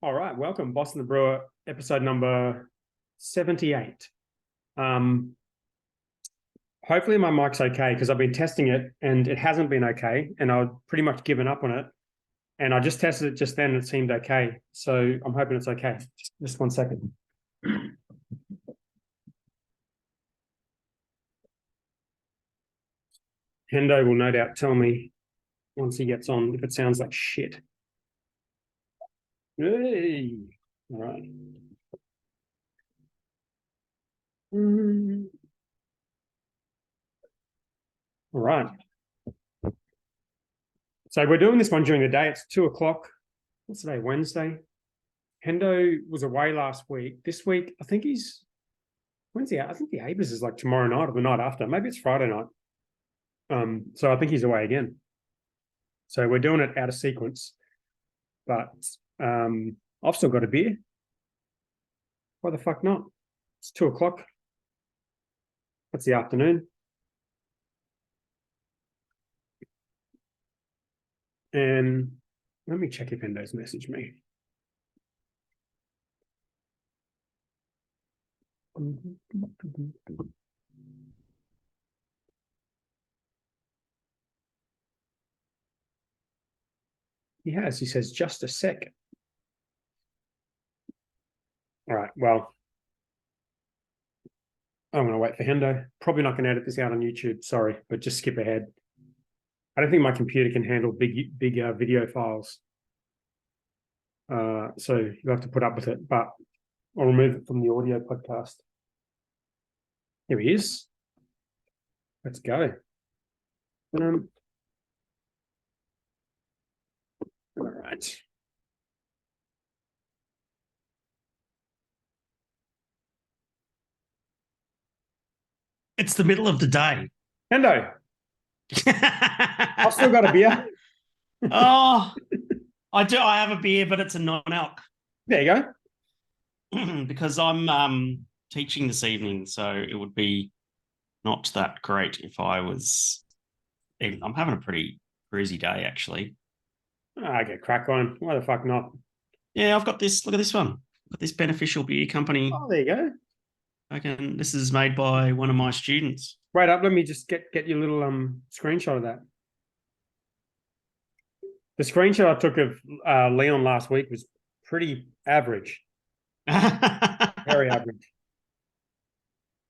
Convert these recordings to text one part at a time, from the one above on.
All right, welcome, Boston the Brewer, episode number 78. Hopefully my mic's okay because I've been testing it and it hasn't been okay, and I've pretty much given up on it. And I just tested it just then and it seemed okay. So I'm hoping it's okay. Just 1 second. Hendo will no doubt tell me once he gets on if it sounds like shit. Hey. All right. All right. So we're doing this one during the day. It's 2 o'clock. What's today? Wednesday. Hendo was away last week. This week, I think when's he out? I think the AIBAs is like tomorrow night or the night after. Maybe it's Friday night. So I think he's away again. So we're doing it out of sequence. But I've still got a beer. Why the fuck not? It's 2 o'clock. That's the afternoon. And let me check if Hendo's messaged me. He has. He says, just a sec. All right. Well, I'm going to wait for Hendo. Probably not going to edit this out on YouTube. Sorry, but just skip ahead. I don't think my computer can handle big video files. So you have to put up with it, but I'll remove it from the audio podcast. Here he is. Let's go. All right. It's the middle of the day. Hendo, I've still got a beer. Oh, I do. I have a beer, but it's a non-alc. There you go. Because I'm teaching this evening, so it would be not that great if I was. I'm having a pretty cruisy day, actually. I get crack on. Why the fuck not? Yeah, I've got this. Look at this one. I've got this Beneficial Beer Company. Oh, there you go. This is made by one of my students. Wait up, let me just get your little screenshot of that. The screenshot I took of Leon last week was pretty average. Very average.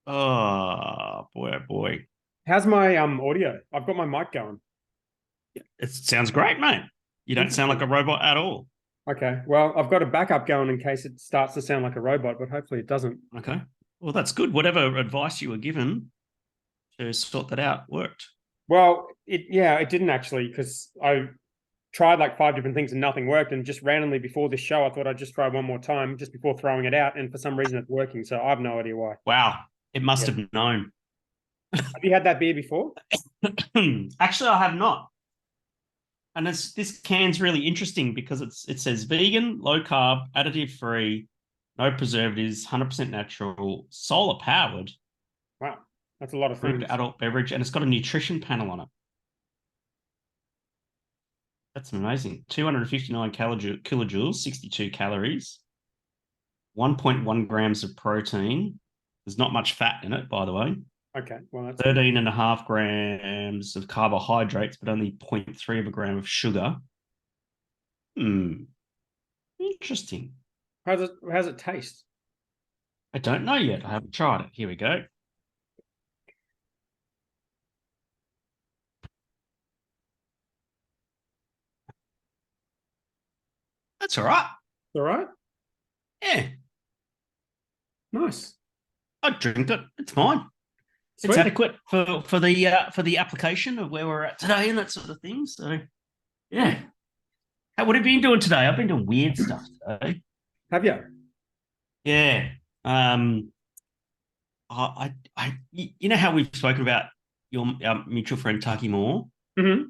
Oh boy. How's my audio? I've got my mic going. It sounds great, mate. You don't sound like a robot at all. Okay. Well, I've got a backup going in case it starts to sound like a robot, but hopefully it doesn't. Okay. Well, that's good. Whatever advice you were given to sort that out worked. Well, it didn't actually, because I tried like 5 different things and nothing worked. And just randomly before this show, I thought I'd just try one more time just before throwing it out. And for some reason it's working. So I have no idea why. Wow. It must have known. Have you had that beer before? Actually, I have not. And this can's really interesting because it says vegan, low carb, additive free, no preservatives, 100% natural, solar powered. Wow, that's a lot of things. Adult beverage, and it's got a nutrition panel on it. That's amazing. 259 kilojoules, 62 calories, 1.1 grams of protein. There's not much fat in it, by the way. Okay, well, that's 13.5 grams of carbohydrates, but only 0.3 of a gram of sugar. Interesting. How's it taste? I don't know yet. I haven't tried it. Here we go. That's all right. All right? Yeah. Nice. I'd drink it. It's fine. Sweet. It's adequate for the application of where we're at today and that sort of thing. So, yeah. What have you been doing today? I've been doing weird stuff today. Have you? Yeah. You know how we've spoken about your mutual friend Taki Moore? Mm-hmm.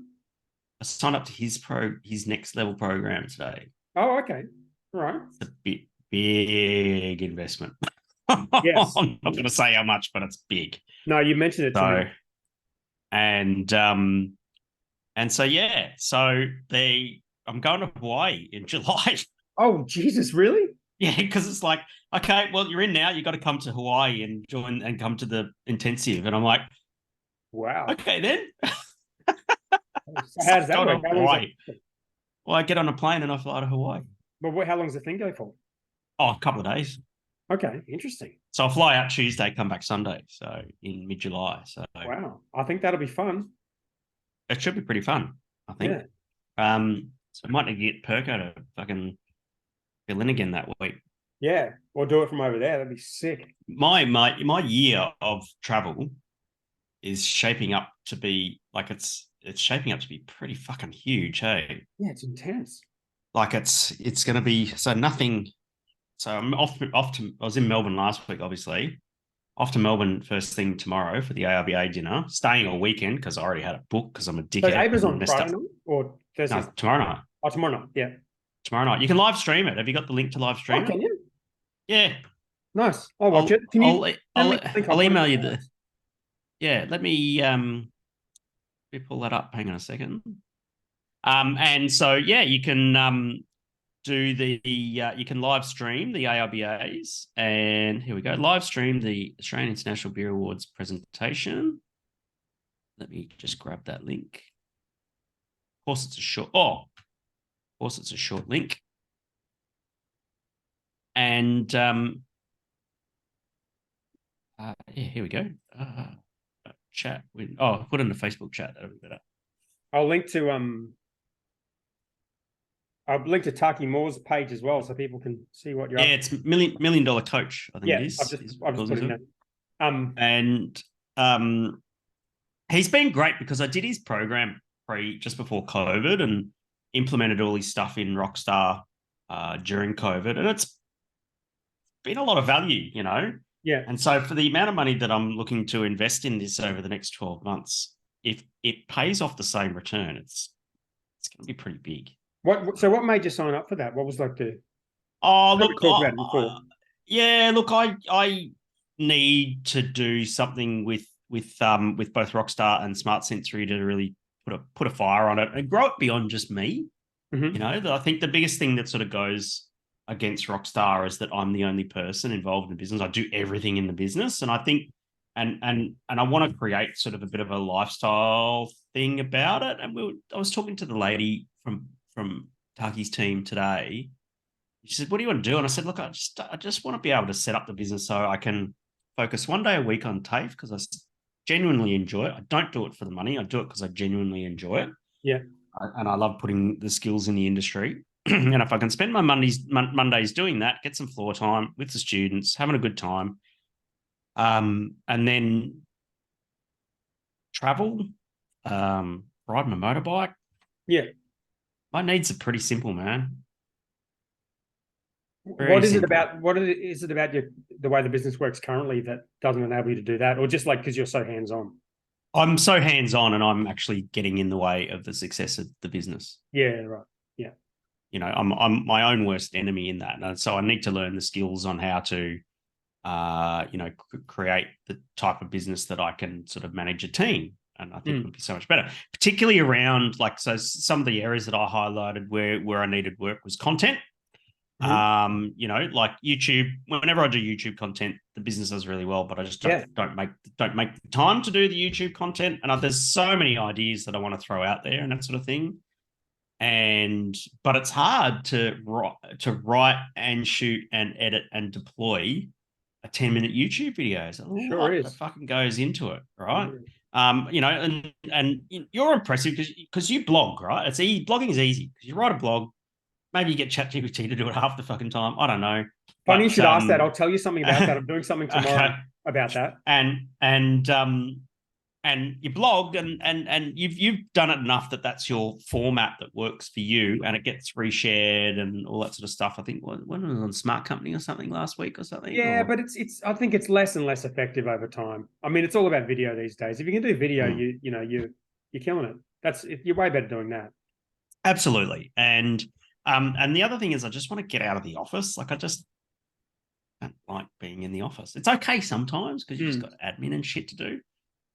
I signed up to his next level program today. Oh, okay. All right. It's a big investment. Yes. I'm not going to say how much, but it's big. No, you mentioned it to me. And so yeah, I'm going to Hawaii in July. Oh, Jesus, really? Yeah, because it's like, okay, well, you're in now. You got to come to Hawaii and join and come to the intensive. And I'm like, Wow. okay, then. So So how I does that go work? to How long is Hawaii. that? Well, I get on a plane and I fly to Hawaii. But how long does the thing go for? Oh, a couple of days. Okay, interesting. So I'll fly out Tuesday, come back Sunday. So in mid-July. So Wow. I think that'll be fun. it should be pretty fun, I think. Yeah. So I might need to get Perko to fucking fill in again that week. Yeah. Or do it from over there. That'd be sick. My year of travel is shaping up to be like it's shaping up to be pretty fucking huge, hey? Yeah, it's intense. Like it's gonna be so nothing. So I'm off to I was in Melbourne last week, obviously. Off to Melbourne first thing tomorrow for the AIBA dinner. Staying all weekend because I already had a book because I'm a So dickhead AIBA's and on messed Friday up. night or Thursday? No, tomorrow night. Oh, tomorrow night. Yeah. Tomorrow night. You can live stream it. Have you got the link to live Oh, stream it? can you? Yeah. Nice. I'll watch I'll it. Can I'll you send me the link? I'll I'll put it in email you the the notes. yeah, let me pull that up. Hang on a second. And so yeah, you can do the you can live stream the AIBAs, and here we go. Live stream the Australian International Beer Awards presentation. Let me just grab that link. Of course, it's a short. Oh, of course, it's a short link. And yeah, here we go. Chat with. Oh, put it in the Facebook chat. That'll be better. I'll link to Taki Moore's page as well, so people can see what you're Yeah, up. it's million dollar coach. I think Yeah, it is. I've just put it in. And he's been great because I did his program just before COVID and implemented all his stuff in Rockstar during COVID, and it's been a lot of value, you know. Yeah. And so for the amount of money that I'm looking to invest in this over the next 12 months, if it pays off the same return, it's going to be pretty big. What made you sign up for that? What was like the Oh, we look, talked about it before? yeah, look, I need to do something with both Rockstar and Smart Sensory to really put a fire on it and grow it beyond just me. Mm-hmm. You know, I think the biggest thing that sort of goes against Rockstar is that I'm the only person involved in the business. I do everything in the business, and I think and I want to create sort of a bit of a lifestyle thing about it. And I was talking to the lady from Taki's team today. She said, "What do you want to do?" And I said, "Look, I just want to be able to set up the business so I can focus one day a week on TAFE because I genuinely enjoy it. I don't do it for the money. I do it because I genuinely enjoy it. Yeah. And I love putting the skills in the industry. And if I can spend my Mondays doing that, get some floor time with the students, having a good time, and then travel, ride my motorbike. Yeah. My needs are pretty simple, man. Very What is it simple. about? Is it about the way the business works currently that doesn't enable you to do that, or just like because you're so hands on? I'm so hands-on and I'm actually getting in the way of the success of the business. Yeah. Right. Yeah. You know, I'm my own worst enemy in that. And so I need to learn the skills on how to, you know, create the type of business that I can sort of manage a team. And I think it would be so much better, particularly around like, so some of the areas that I highlighted where I needed work was content. You know, like YouTube, whenever I do YouTube content, the business does really well, but I just don't make the time to do the YouTube content. And there's so many ideas that I want to throw out there and that sort of thing. But it's hard to write and shoot and edit and deploy a 10-minute YouTube video. So Sure is. that fucking goes into it, right? You know, and you're impressive because you blog, right? Blogging is easy because you write a blog. Maybe you get ChatGPT to do it half the fucking time. I don't know. Funny you should ask that. I'll tell you something about that. I'm doing something tomorrow about that. And you blog and you've done it enough that's your format that works for you, and it gets reshared and all that sort of stuff. I think when it was on Smart Company or something last week or something. Yeah, but it's I think it's less and less effective over time. I mean, it's all about video these days. If you can do video, you're killing it. You're way better doing that. Absolutely. And the other thing is I just want to get out of the office. Like I just don't like being in the office. It's okay sometimes because you just got admin and shit to do.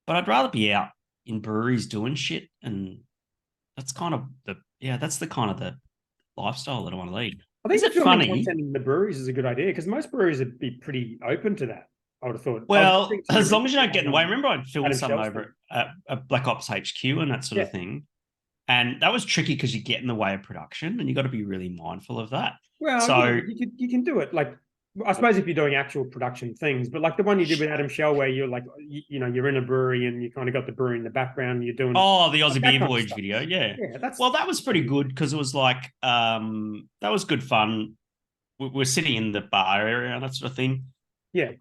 But I'd rather be out in breweries doing shit, and that's kind of the kind of the lifestyle that I want to lead. I think Is it filming funny? content in the breweries is a good idea because most breweries would be pretty open to that. I would have thought. I was Well, listening to as you long as you don't recently get in the on way. Remember, I'd filmed Adam some Shell's over thing. at Black Ops HQ and that sort Yeah, of thing. And that was tricky because you get in the way of production and you got to be really mindful of that. well, yeah, So, but you can do it. Like, I suppose if you're doing actual production things, but like the one you did with Adam Shell, where you're like, you're in a brewery and you kind of got the brewery in the background, you're doing oh, the like Aussie that Beer kind of Voyage stuff. video. Yeah. Yeah, that's Well, that was pretty good because it was like, that was good fun. We're sitting in the bar area and that sort of thing. yeah.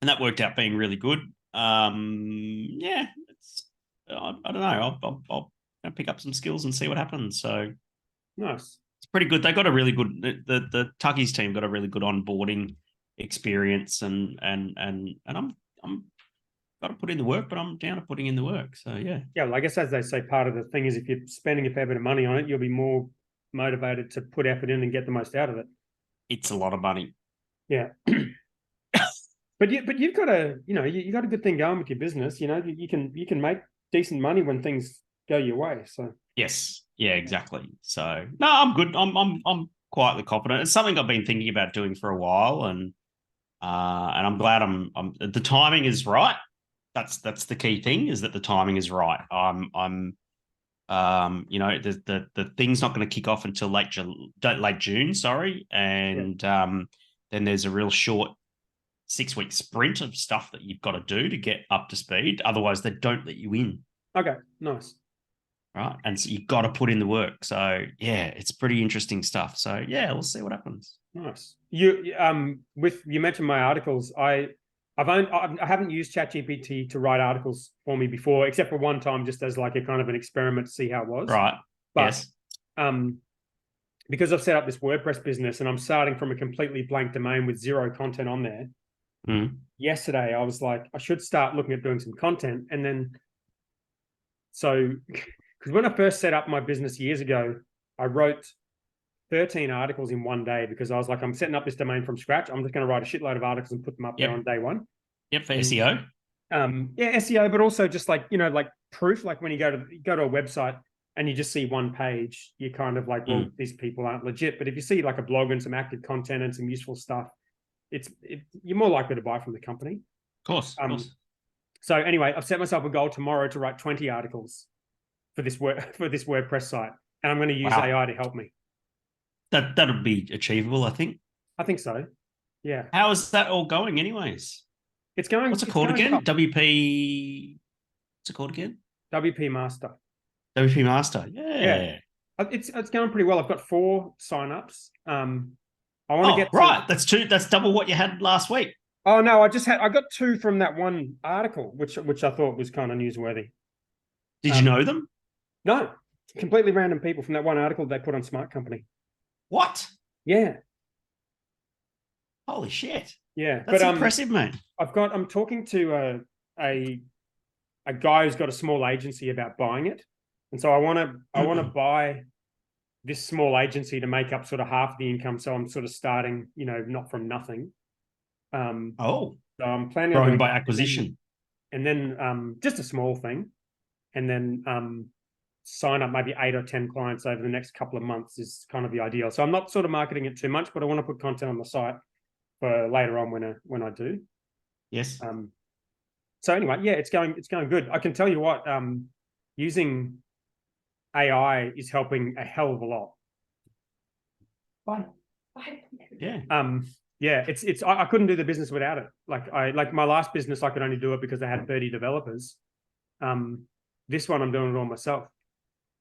And that worked out being really good. Yeah, I don't know. I'll pick up some skills and see what happens. So Nice. it's pretty good. They got a really good the Tuggies team got a really good onboarding experience, and I'm got to put in the work, but I'm down to putting in the work. So yeah, Yeah, well, I guess as they say, part of the thing is if you're spending a fair bit of money on it, you'll be more motivated to put effort in and get the most out of it. it's a lot of money. Yeah. But you've got you got a good thing going with your business. You can make decent money when things go your way. So Yes, yeah, exactly. So no, I'm good. I'm quietly confident. It's something I've been thinking about doing for a while, and I'm glad I'm the timing is right. That's the key thing is that the timing is right. The thing's not going to kick off until late June, sorry, and then there's a real short 6-week sprint of stuff that you've got to do to get up to speed. Otherwise, they don't let you in. okay, nice. Right. And so you've got to put in the work. So yeah, it's pretty interesting stuff. So yeah, we'll see what happens. Nice. You mentioned my articles. I haven't used ChatGPT to write articles for me before, except for one time, just as like a kind of an experiment to see how it was. Right. But Yes. because I've set up this WordPress business and I'm starting from a completely blank domain with zero content on there. Yesterday, I was like, I should start looking at doing some content. And then, because when I first set up my business years ago, I wrote 13 articles in one day because I was like, I'm setting up this domain from scratch. I'm just going to write a shitload of articles and put them up there on day one. Yep. For SEO. Yeah, SEO, but also just like, like proof, like when you go to a website and you just see one page, you're kind of like, well, these people aren't legit. But if you see like a blog and some active content and some useful stuff, you're more likely to buy from the company. Of course. So anyway, I've set myself a goal tomorrow to write 20 articles for this WordPress site, and I'm going to use AI to help me. That'll be achievable, I think. I think so. Yeah. How is that all going, anyways? It's going. What's it called again? WP. What's it called again? WP Master. WP Master. Yeah. It's going pretty well. I've got 4 signups. I want to get right. That's 2. That's double what you had last week. Oh no, I got 2 from that one article, which I thought was kind of newsworthy. Did you know them? No, completely random people from that one article they put on Smart Company. What? Yeah. Holy shit. Yeah, that's impressive, mate. I'm talking to a guy who's got a small agency about buying it, and so I want to buy this small agency to make up sort of half the income. So I'm sort of starting, not from nothing. So I'm planning on growing by acquisition, and then just a small thing, and then sign up maybe 8 or 10 clients over the next couple of months is kind of the ideal. So I'm not sort of marketing it too much, but I want to put content on the site for later on when I do. Yes. So anyway, yeah, it's going good. I can tell you what, using AI is helping a hell of a lot. Fine. Yeah. Yeah, I couldn't do the business without it. Like my last business, I could only do it because I had 30 developers. This one I'm doing it all myself.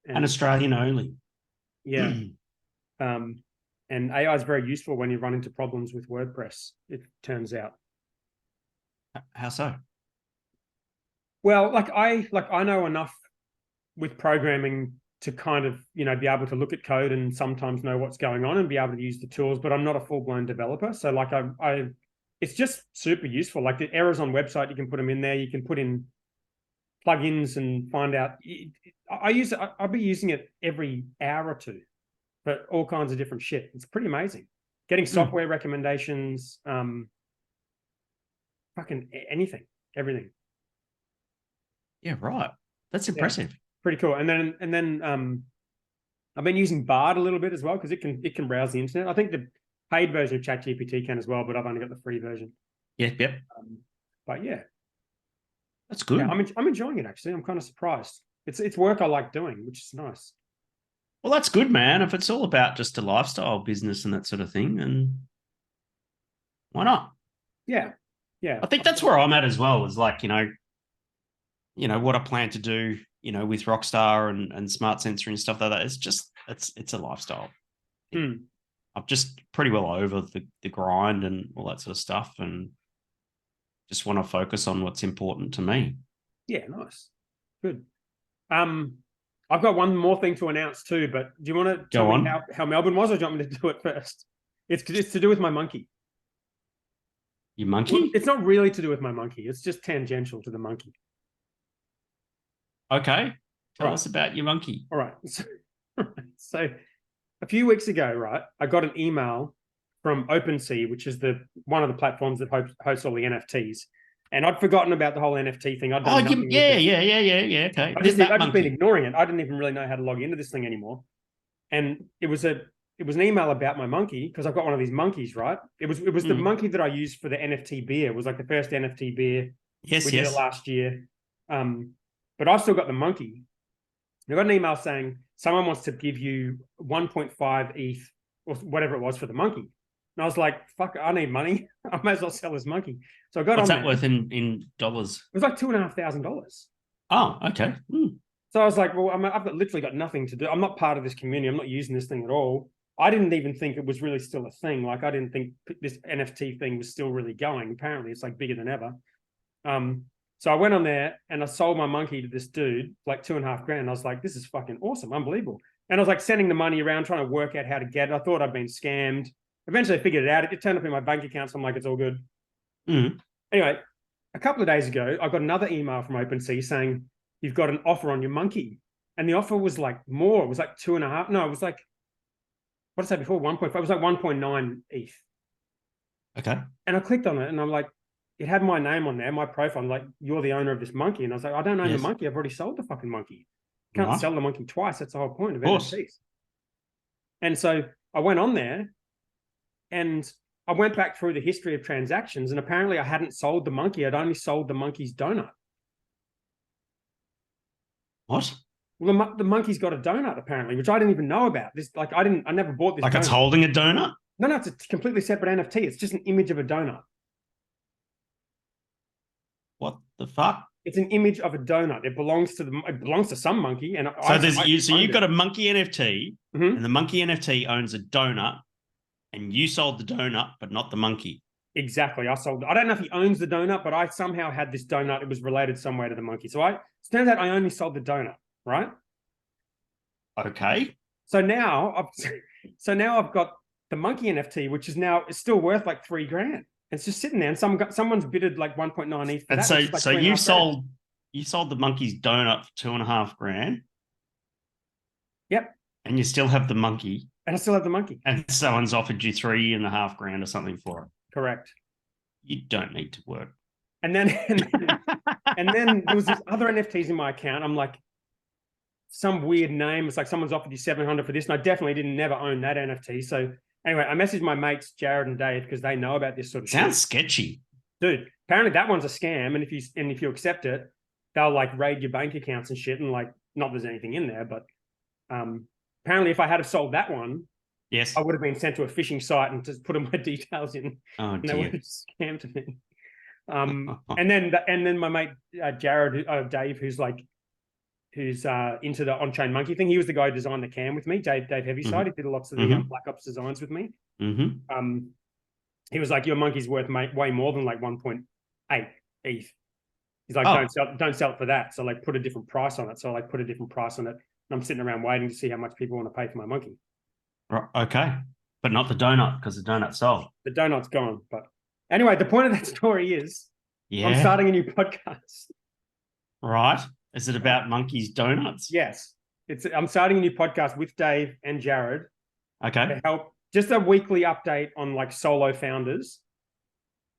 And Australian only. Yeah. And AI is very useful when you run into problems with WordPress, it turns out. How so? Well, I know enough with programming to kind of, be able to look at code and sometimes know what's going on and be able to use the tools, but I'm not a full-blown developer. So like it's just super useful. Like the errors on website, you can put them in there. You can put in plugins and find out. I'll be using it every hour or two for all kinds of different shit. It's pretty amazing. Getting software recommendations, fucking anything, everything. Yeah, right. That's impressive. Yeah, pretty cool. And then I've been using Bard a little bit as well because it can browse the internet. I think the paid version of ChatGPT can as well, but I've only got the free version. Yep. But yeah, that's good. Yeah, I'm enjoying it actually. I'm kind of surprised. It's work I like doing, which is nice. Well, that's good, man. If it's all about just a lifestyle business and that sort of thing, and why not? Yeah. I think that's where I'm at as well. Is like, what I plan to do, with Rockstar and Smart Sensor and stuff like that. It's just it's a lifestyle. I'm just pretty well over the grind and all that sort of stuff, and just want to focus on what's important to me. Yeah, nice, good. I've got one more thing to announce too, but do you want to tell me how Melbourne was, or do you want me to do it first? It's to do with my monkey. Your monkey? Well, it's not really to do with my monkey. It's just tangential to the monkey. Okay. Tell us about your monkey. All right. So a few weeks ago, right, I got an email from OpenSea, which is one of the platforms that hosts all the NFTs. And I'd forgotten about the whole NFT thing. I'd done nothing with it. Yeah. Okay. I'd just been ignoring it. I didn't even really know how to log into this thing anymore. And it was an email about my monkey, because I've got one of these monkeys, right? It was the monkey that I used for the NFT beer. It was like the first NFT beer. Yes, we did it last year. But I've still got the monkey. I got an email saying someone wants to give you 1.5 ETH or whatever it was for the monkey. And I was like, fuck, I need money. I might as well sell this monkey. So I got What's that worth in dollars? It was like $2,500. Oh, okay. So I was like, well, I've literally got nothing to do. I'm not part of this community. I'm not using this thing at all. I didn't even think it was really still a thing. Like, I didn't think this NFT thing was still really going. Apparently it's like bigger than ever. So I went on there and I sold my monkey to this dude, like $2,500. I was like, this is fucking awesome, unbelievable. And I was like sending the money around, trying to work out how to get it. I thought I'd been scammed. Eventually I figured it out. It turned up in my bank account, so I'm like, it's all good. Anyway, a couple of days ago, I got another email from OpenSea saying, you've got an offer on your monkey. And the offer was like more. It was like 2.5. No, it was like, what did I say before? 1.5. It was like 1.9 ETH. Okay. And I clicked on it and I'm like, it had my name on there, my profile. I'm like, you're the owner of this monkey. And I was like, I don't own the monkey. I've already sold the fucking monkey. Can't sell the monkey twice. That's the whole point of NFTs. And so I went on there and I went back through the history of transactions, and apparently I hadn't sold the monkey. I'd only sold the monkey's donut. What? Well, the monkey's got a donut apparently, which I didn't even know about. This, like, I never bought this. Like, donut. it's holding a donut? No, it's a completely separate NFT. It's just an image of a donut. What the fuck? It's an image of a donut. It belongs to some monkey. And so you've got a monkey NFT, and the monkey NFT owns a donut, and you sold the donut, but not the monkey. Exactly. I don't know if he owns the donut, but I somehow had this donut. It was related some way to the monkey. So it turns out I only sold the donut, right? Okay. So now I've got the monkey NFT, which is still worth like $3,000. It's just sitting there, and someone's bidded like 1.9 ETH for and that. So you sold the monkey's donut for $2,500. Yep. And you still have the monkey. And I still have the monkey. And someone's offered you $3,500 or something for it. Correct. You don't need to work. And then there was this other NFTs in my account. I'm like, some weird name. It's like someone's offered you $700 for this, and I definitely never own that NFT. So anyway, I messaged my mates Jared and Dave because they know about this sort of shit. Sounds sketchy, dude. Apparently that one's a scam, and if you accept it, they'll like raid your bank accounts and shit, and like not there's anything in there, but apparently if I had have sold that one, yes, I would have been sent to a phishing site and just put all my details in. Oh, and dear. they would have scammed me. And then my mate Jared, Dave, who's into the on-chain monkey thing. He was the guy who designed the cam with me. Dave Heavyside. He did lots of the Black Ops designs with me. He was like, your monkey's worth way more than like 1.8 ETH. He's like, don't sell it for that. So like put a different price on it. So I like put a different price on it. And I'm sitting around waiting to see how much people want to pay for my monkey. Okay. But not the donut, because the donut's sold. The donut's gone. But anyway, the point of that story is I'm starting a new podcast. Right. Is it about monkeys' donuts? Yes. I'm starting a new podcast with Dave and Jared. Okay. To help, just a weekly update on like solo founders.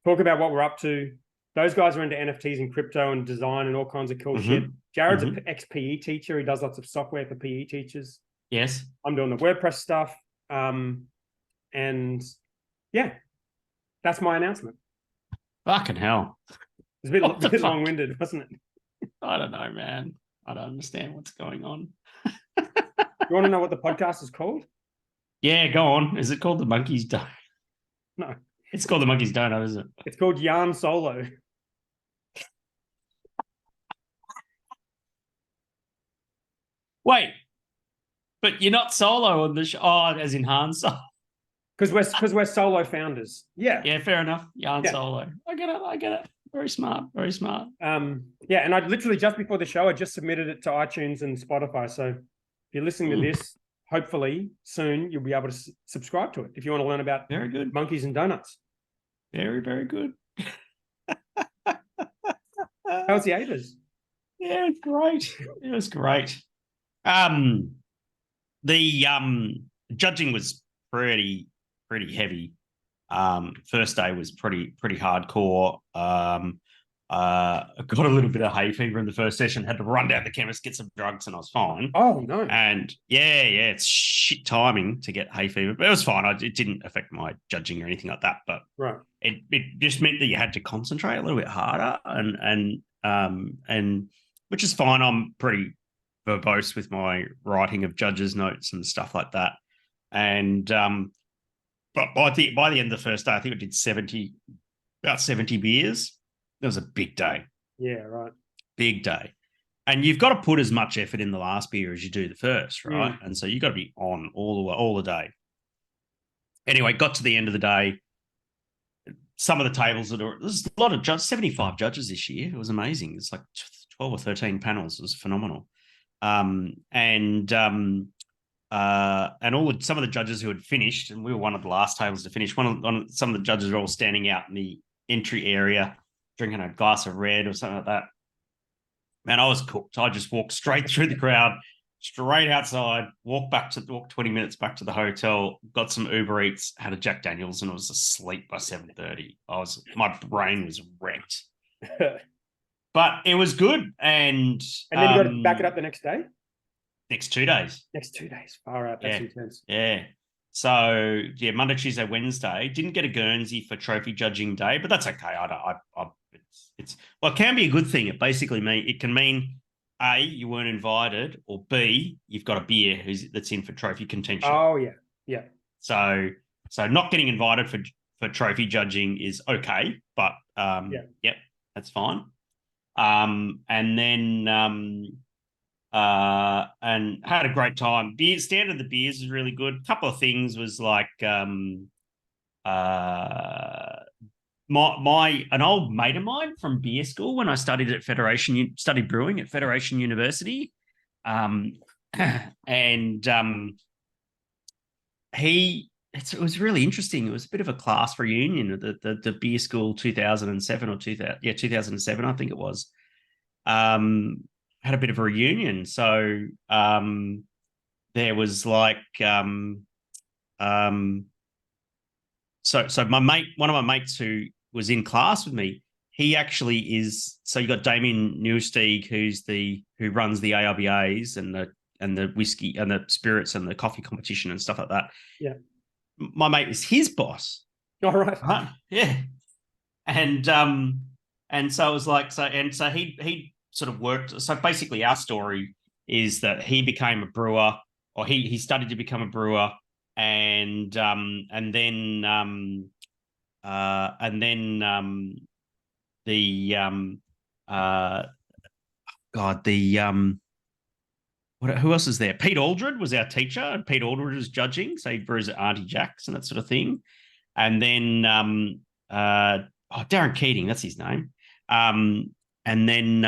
Talk about what we're up to. Those guys are into NFTs and crypto and design and all kinds of cool shit. Jared's an ex-PE teacher. He does lots of software for PE teachers. Yes. I'm doing the WordPress stuff. And yeah, that's my announcement. Fucking hell. It's a bit, What the bit fuck? long-winded, wasn't it? I don't know, man. I don't understand what's going on. You want to know what the podcast is called? Yeah, go on. Is it called the Monkey's Donut? No, It's called the Monkey's Donut, is it? it's called Yarn Solo. Wait, but you're not solo on the show. Oh, as in Han Solo. Because we're solo founders. Yeah. Yeah, fair enough. Yarn Yeah. Solo. I get it. I get it. Very smart. Very smart. Yeah, and I literally just before the show, I just submitted it to iTunes and Spotify. So if you're listening to this, hopefully soon you'll be able to subscribe to it if you want to learn about Very good. monkeys and donuts. Very, very good. How's the AIBAs? Yeah, it's great. It was great. The judging was pretty heavy. First day was pretty hardcore. I got a little bit of hay fever in the first session, had to run down to the chemist, get some drugs, and I was fine. Oh no. And yeah, it's shit timing to get hay fever, but it was fine. It didn't affect my judging or anything like that, but right. It just meant that you had to concentrate a little bit harder and which is fine. I'm pretty verbose with my writing of judges' notes and stuff like that. And but by the end of the first day, I think I did about 70 beers. It was a big day. Yeah, right. Big day. And you've got to put as much effort in the last beer as you do the first, right? And so you've got to be on all the day. Anyway, got to the end of the day. Some of the tables there's a lot of judges, 75 judges this year. It was amazing. It's like 12 or 13 panels. It was phenomenal. And some of the judges who had finished, and we were one of the last tables to finish. Some of the judges were all standing out in the entry area, drinking a glass of red or something like that. Man, I was cooked. I just walked straight through the crowd, straight outside, walked 20 minutes back to the hotel, got some Uber Eats, had a Jack Daniels, and I was asleep by 7:30. My brain was wrecked. But it was good. And then you got to back it up the next day? Next 2 days. Next 2 days. Far out. That's intense. Yeah. So yeah, Monday, Tuesday, Wednesday. Didn't get a Guernsey for trophy judging day, but that's okay. It can be a good thing. It can mean A, you weren't invited, or B, you've got a beer that's in for trophy contention. Oh yeah, yeah. So not getting invited for trophy judging is okay, but yep, that's fine. And then and had a great time. Standard of the beers is really good. A couple of things was like an old mate of mine from beer school when I studied brewing at Federation University. It was really interesting. It was a bit of a class reunion at the beer school 2007 or 2007, I think it was. Had a bit of a reunion. So there was like so my mate, one of my mates who was in class with me, he actually is. So you got Damien Newsteig, who runs the AIBAs and the whiskey and the spirits and the coffee competition and stuff like that. Yeah, my mate is his boss. All right. Yeah, and so it was like so he sort of worked. So basically, our story is that he became a brewer, or he studied to become a brewer, and then who else is there? Pete Aldred was our teacher, and Pete Aldred was judging. So he brews at Auntie Jack's and that sort of thing. And then Darren Keating, that's his name. And then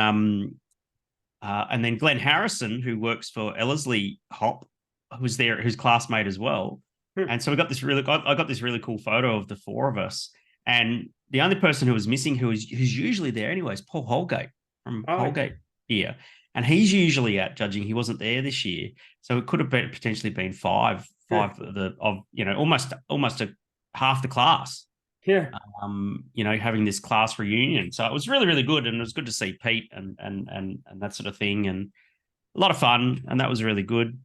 Glenn Harrison, who works for Ellerslie Hop, who's there, who's classmate as well. And so I got this really cool photo of the four of us. And the only person who was missing, who's usually there anyway, is Paul Holgate from Holgate here. And he's usually out judging. He wasn't there this year. So it could have potentially been five of almost half the class. Yeah. Having this class reunion. So it was really, really good. And it was good to see Pete and that sort of thing. And a lot of fun. And that was really good.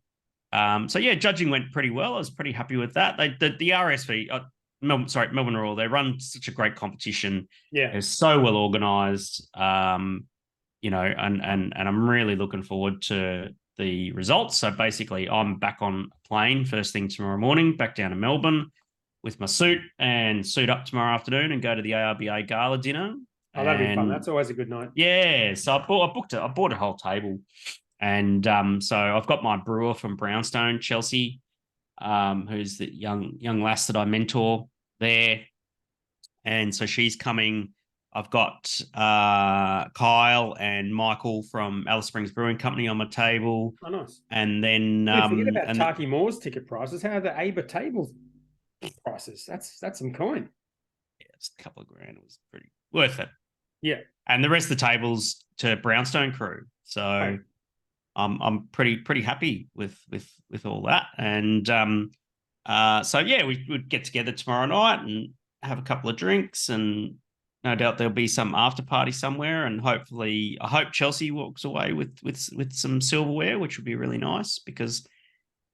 So yeah, judging went pretty well. I was pretty happy with that. The RSV, Melbourne Royal, they run such a great competition. Yeah. They're so well organized. You know, and I'm really looking forward to the results. So basically, I'm back on a plane first thing tomorrow morning, back down to Melbourne with my suit and suit up tomorrow afternoon and go to the AIBA gala dinner. Oh, that'll be fun. That's always a good night. Yeah, so I bought a whole table, and so I've got my brewer from Brownstone, Chelsea, who's the young lass that I mentor there, and so she's coming. I've got Kyle and Michael from Alice Springs Brewing Company on my table. Oh, nice. And then forget about Taki Moore's ticket prices. How are the AIBA table prices? That's some coin. Yeah, it's a couple of grand. It was pretty worth it. Yeah. And the rest of the tables to Brownstone crew. So I'm pretty happy with all that. And so yeah, we would get together tomorrow night and have a couple of drinks, and no doubt there'll be some after party somewhere, and hopefully I hope Chelsea walks away with some silverware, which would be really nice, because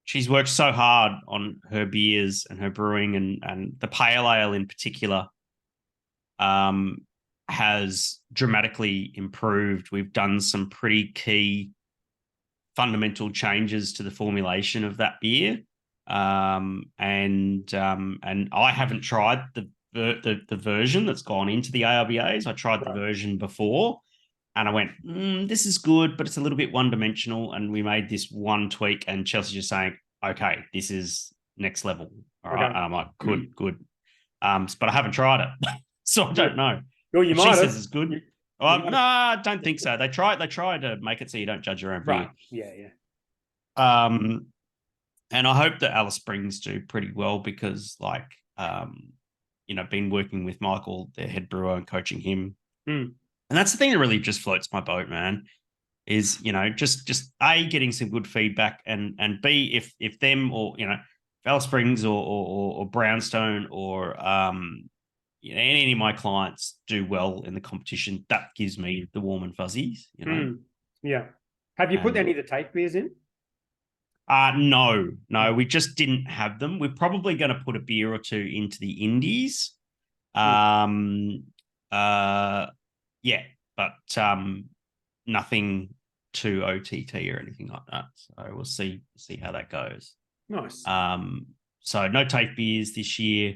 she's worked so hard on her beers and her brewing, and the pale ale in particular has dramatically improved. We've done some pretty key fundamental changes to the formulation of that beer. And I haven't tried the version that's gone into the AIBAs. I tried the version before, and I went, this is good, but it's a little bit one-dimensional. And we made this one tweak, and Chelsea's just saying, okay, this is next level. All right. And I'm like, good. But I haven't tried it, so I don't know. Well, you might. She says it's good. No, I don't think so. They try to make it so you don't judge your own beer. Right. Yeah. And I hope that Alice Springs do pretty well, because, like, you know, been working with Michael, their head brewer, and coaching him. And that's the thing that really just floats my boat, man, is, you know, just A, getting some good feedback, and B, if them, or, you know, if Alice Springs or Brownstone or you know, any of my clients do well in the competition, that gives me the warm and fuzzies, you know. Yeah. Have you put any of the tape beers in? No, we just didn't have them. We're probably going to put a beer or two into the indies. Yeah, but nothing too OTT or anything like that. So we'll see how that goes. Nice. So no tape beers this year.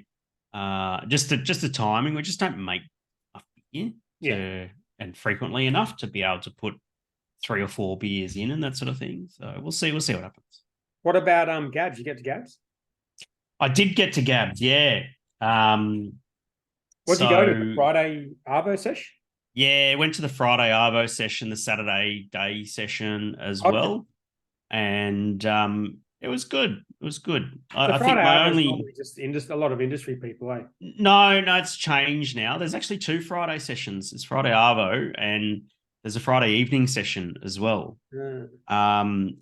Just the timing. We just don't make enough beer and frequently enough to be able to put 3 or 4 beers in and that sort of thing. So we'll see what happens. What about GABS? You get to GABS? I did get to GABS, yeah. What did you go to? The Friday Arvo session? Yeah, went to the Friday Arvo session, the Saturday day session as well. And it was good. It was good. I think my only just a lot of industry people, eh? No, it's changed now. There's actually 2 Friday sessions. It's Friday Arvo, and there's a Friday evening session as well. And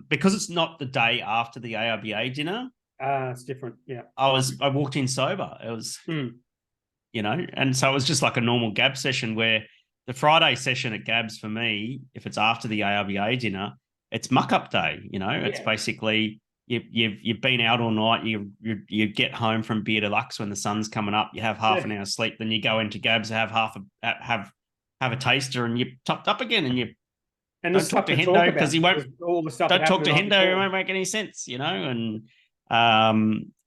because it's not the day after the AIBA dinner, it's different. Yeah, I walked in sober. It was, you know, and so it was just like a normal GABS session, where the Friday session at GABS for me, if it's after the AIBA dinner, it's muck up day. You know, it's basically you've been out all night. You get home from Beer Deluxe when the sun's coming up. You have half an hour sleep, then you go into GABS, have have a taster, and you're topped up again, and you don't talk to Hendo because he won't. All the stuff don't talk to Hendo; it won't make any sense, you know.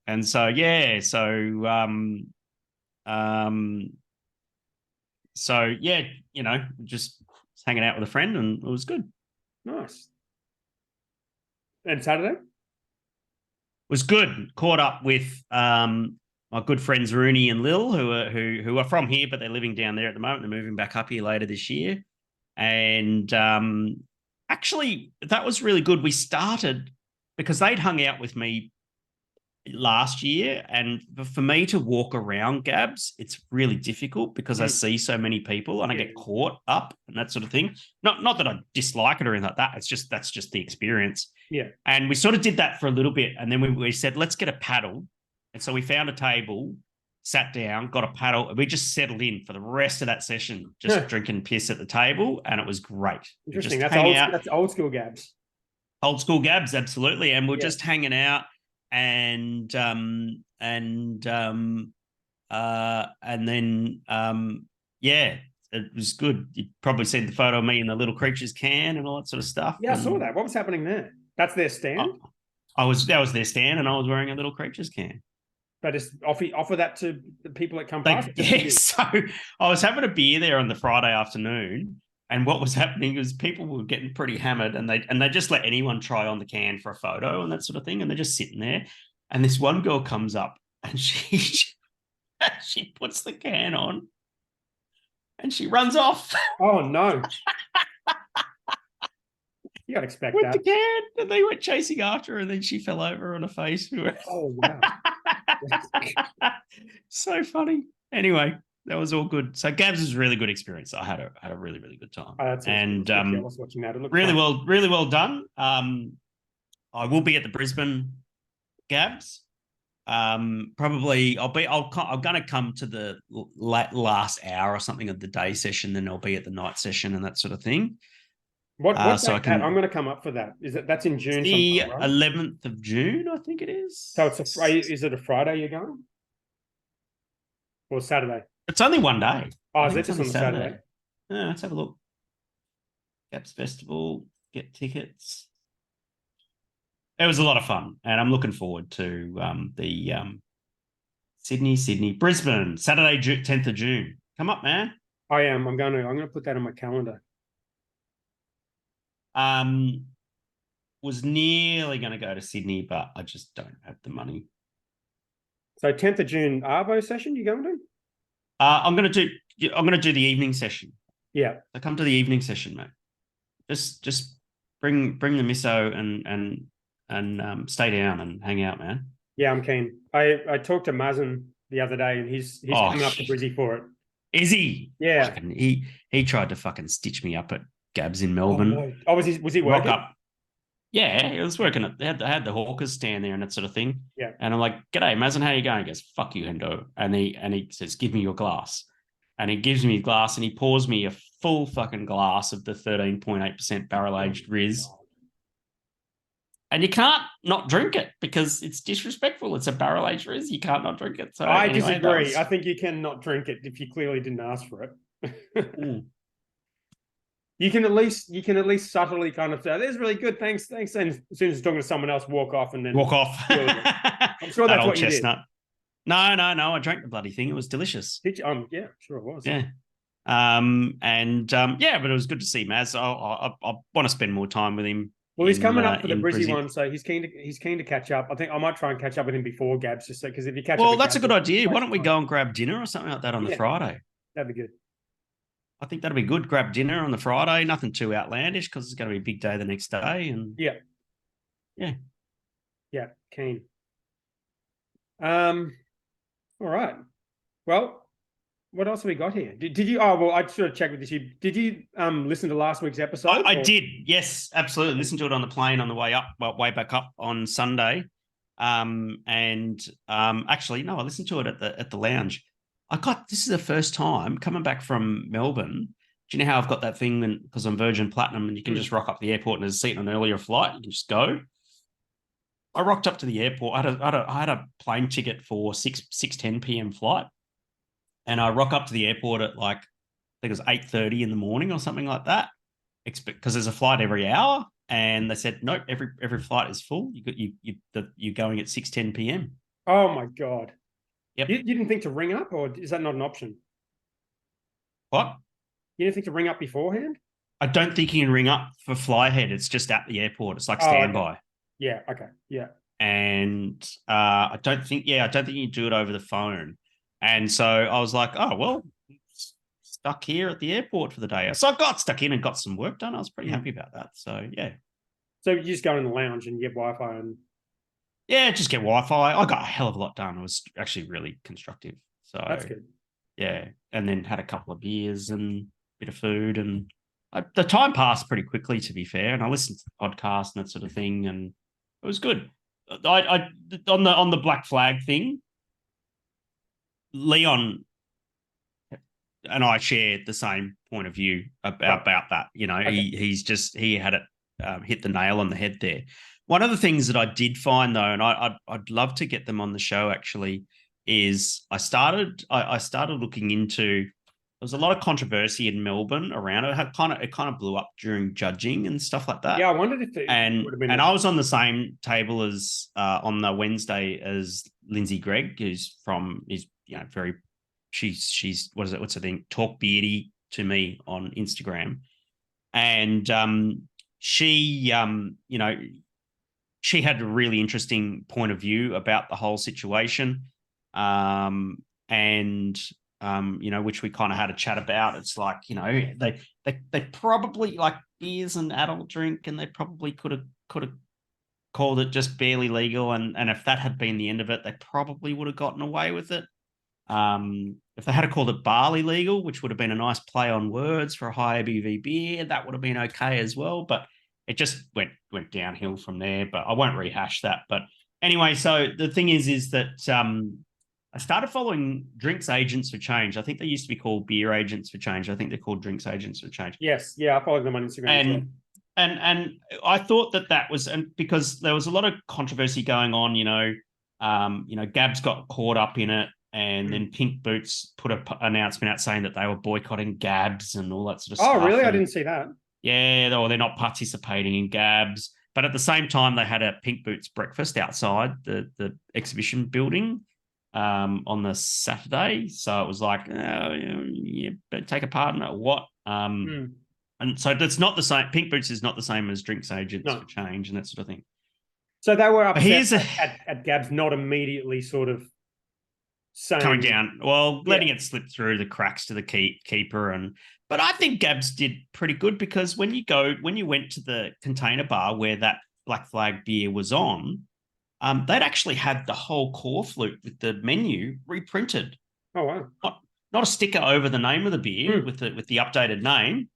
And so yeah, you know, just hanging out with a friend, and it was good. Nice. And Saturday was good. Caught up with my good friends Rooney and Lil, who are from here, but they're living down there at the moment. They're moving back up here later this year. And actually, that was really good. We started because they'd hung out with me last year, and for me to walk around GABS, it's really difficult because I see so many people and I get caught up and that sort of thing. Not that I dislike it or anything like that. It's just that's just the experience. Yeah. And we sort of did that for a little bit, and then we said, let's get a paddle. And so we found a table, sat down, got a paddle, and we just settled in for the rest of that session, just drinking piss at the table, and it was great. Interesting. That's old school GABS. Old school Gabs, absolutely. And we're Yeah. just hanging out and then yeah, it was good. You probably seen the photo of me in the Little Creatures can and all that sort of stuff. Yeah, I saw that. What was happening there? That's their stand? That was their stand, and I was wearing a Little Creatures can. They just offer that to the people that come past. Yeah, so I was having a beer there on the Friday afternoon, and what was happening was people were getting pretty hammered, and they just let anyone try on the can for a photo and that sort of thing, and they're just sitting there. And this one girl comes up, and she puts the can on, and she runs off. Oh no! You gotta expect with that. The can, and they went chasing after her, and then she fell over on her face. Oh wow! So funny. Anyway, that was all good. So Gabs was a really good experience. I had a really, really good time. Oh, that's and I was watching that. It looked really fun. really well done. I will be at the Brisbane Gabs. Probably I'm going to come to the last hour or something of the day session, then I'll be at the night session and that sort of thing. What so I'm going to come up for that. That's in June? The sometime, right? 11th of June, I think it is. So is it a Friday you're going? Or Saturday? It's only one day. Oh, is it just on Saturday? Yeah, let's have a look. Gaps Festival, get tickets. It was a lot of fun, and I'm looking forward to the Sydney, Brisbane, Saturday, 10th of June. Come up, man. I am. I'm going to put that on my calendar. Was nearly going to go to Sydney, but I just don't have the money. So 10th of June, Arvo session you going to? I'm going to do the evening session. Yeah. So come to the evening session, mate. Just bring the misso and stay down and hang out, man. Yeah, I'm keen. I talked to Mazen the other day, and he's coming up to Brizzy for it. Is he? Yeah. Fucking, he tried to fucking stitch me up at Gabs in Melbourne. Oh, no. Oh, was he working? Rock up. Yeah, it was working. They had the hawkers stand there and that sort of thing. Yeah. And I'm like, "G'day, Mazen, how you going?" He goes, "Fuck you, Hendo." And he says, "Give me your glass." And he gives me a glass and he pours me a full fucking glass of the 13.8% barrel aged Riz. And you can't not drink it because it's disrespectful. It's a barrel aged Riz. You can't not drink it. So I disagree. I think you can not drink it if you clearly didn't ask for it. You can at least subtly kind of say, "This is really good, thanks." And as soon as you're talking to someone else, walk off and then walk off. I'm sure that's what chestnut. You did. No. I drank the bloody thing. It was delicious. Did you? Yeah, sure it was. Yeah. But it was good to see Maz. I want to spend more time with him. Well, he's coming up for the Brizzy one, so he's keen to catch up. I think I might try and catch up with him before Gabs, just because if you catch up. Well, that's a good idea. Why don't we go and grab dinner or something like that on the Friday? That'd be good. I think that'd be good. Grab dinner on the Friday. Nothing too outlandish because it's going to be a big day the next day. And yeah, keen. All right. Well, what else have we got here? Did you? Oh, well, I should have checked with you. Did you listen to last week's episode? I did. Yes, absolutely. Listened to it on the plane on the way up, way back up on Sunday. Actually, no, I listened to it at the lounge. This is the first time coming back from Melbourne. Do you know how I've got that thing because I'm Virgin Platinum and you can just rock up the airport and there's a seat on an earlier flight. You can just go. I rocked up to the airport. I had a plane ticket for 6:10 p.m. flight. And I rock up to the airport at I think it was 8:30 in the morning or something like that. Because there's a flight every hour. And they said, nope, every flight is full. You're going at 6:10 p.m. Oh my God. Yep. You didn't think to ring up, or is that not an option? What? You didn't think to ring up beforehand? I don't think you can ring up for flyhead. It's just at the airport. It's like standby. Okay. Yeah. Okay. Yeah. And I don't think you can do it over the phone. And so I was like, oh, well, stuck here at the airport for the day. So I got stuck in and got some work done. I was pretty happy about that. So, yeah. So you just go in the lounge and get Wi-Fi and... Yeah, just get Wi-Fi. I got a hell of a lot done. It was actually really constructive. So that's good. Yeah. And then had a couple of beers and a bit of food. And the time passed pretty quickly, to be fair. And I listened to the podcast and that sort of thing. And it was good. I on the Black Flag thing, Leon and I share the same point of view about that. You know, he had it hit the nail on the head there. One of the things that I did find, though, and I'd love to get them on the show actually, is I started looking into. There was a lot of controversy in Melbourne around it. It kind of blew up during judging and stuff like that. Yeah, I wondered if it and would have been. And I was on the same table as on the Wednesday as Lindsay Gregg, she's what's her thing? Talk Beardy to me on Instagram, and she she had a really interesting point of view about the whole situation, which we kind of had a chat about. It's like, they probably, like, beer's an adult drink, and they probably could have called it just barely legal, and if that had been the end of it, they probably would have gotten away with it. If they had called it barley legal, which would have been a nice play on words for a high ABV beer, that would have been okay as well. But it just went downhill from there. But I won't rehash that. But anyway, so the thing is that I started following Drinks Agents for Change. I think they used to be called Beer Agents for Change. I think they're called Drinks Agents for Change. Yes, yeah, I followed them on Instagram. And I thought that was, and because there was a lot of controversy going on, GABS got caught up in it, and then Pink Boots put an announcement out saying that they were boycotting GABS and all that sort of stuff. Oh, really? And, I didn't see that. Yeah, or they're not participating in GABS. But at the same time, they had a Pink Boots breakfast outside the exhibition building on the Saturday. So it was like, you better take a part in it or what? And so it's not the same. Pink Boots is not the same as Drinks Agents for Change and that sort of thing. So they were upset at GABS not immediately sort of saying, coming down. Well, letting it slip through the cracks to the keeper. But I think GABS did pretty good, because when you went to the Container Bar where that Black Flag beer was on, they'd actually had the whole core flute with the menu reprinted. Oh, wow. Not a sticker over the name of the beer with the updated name.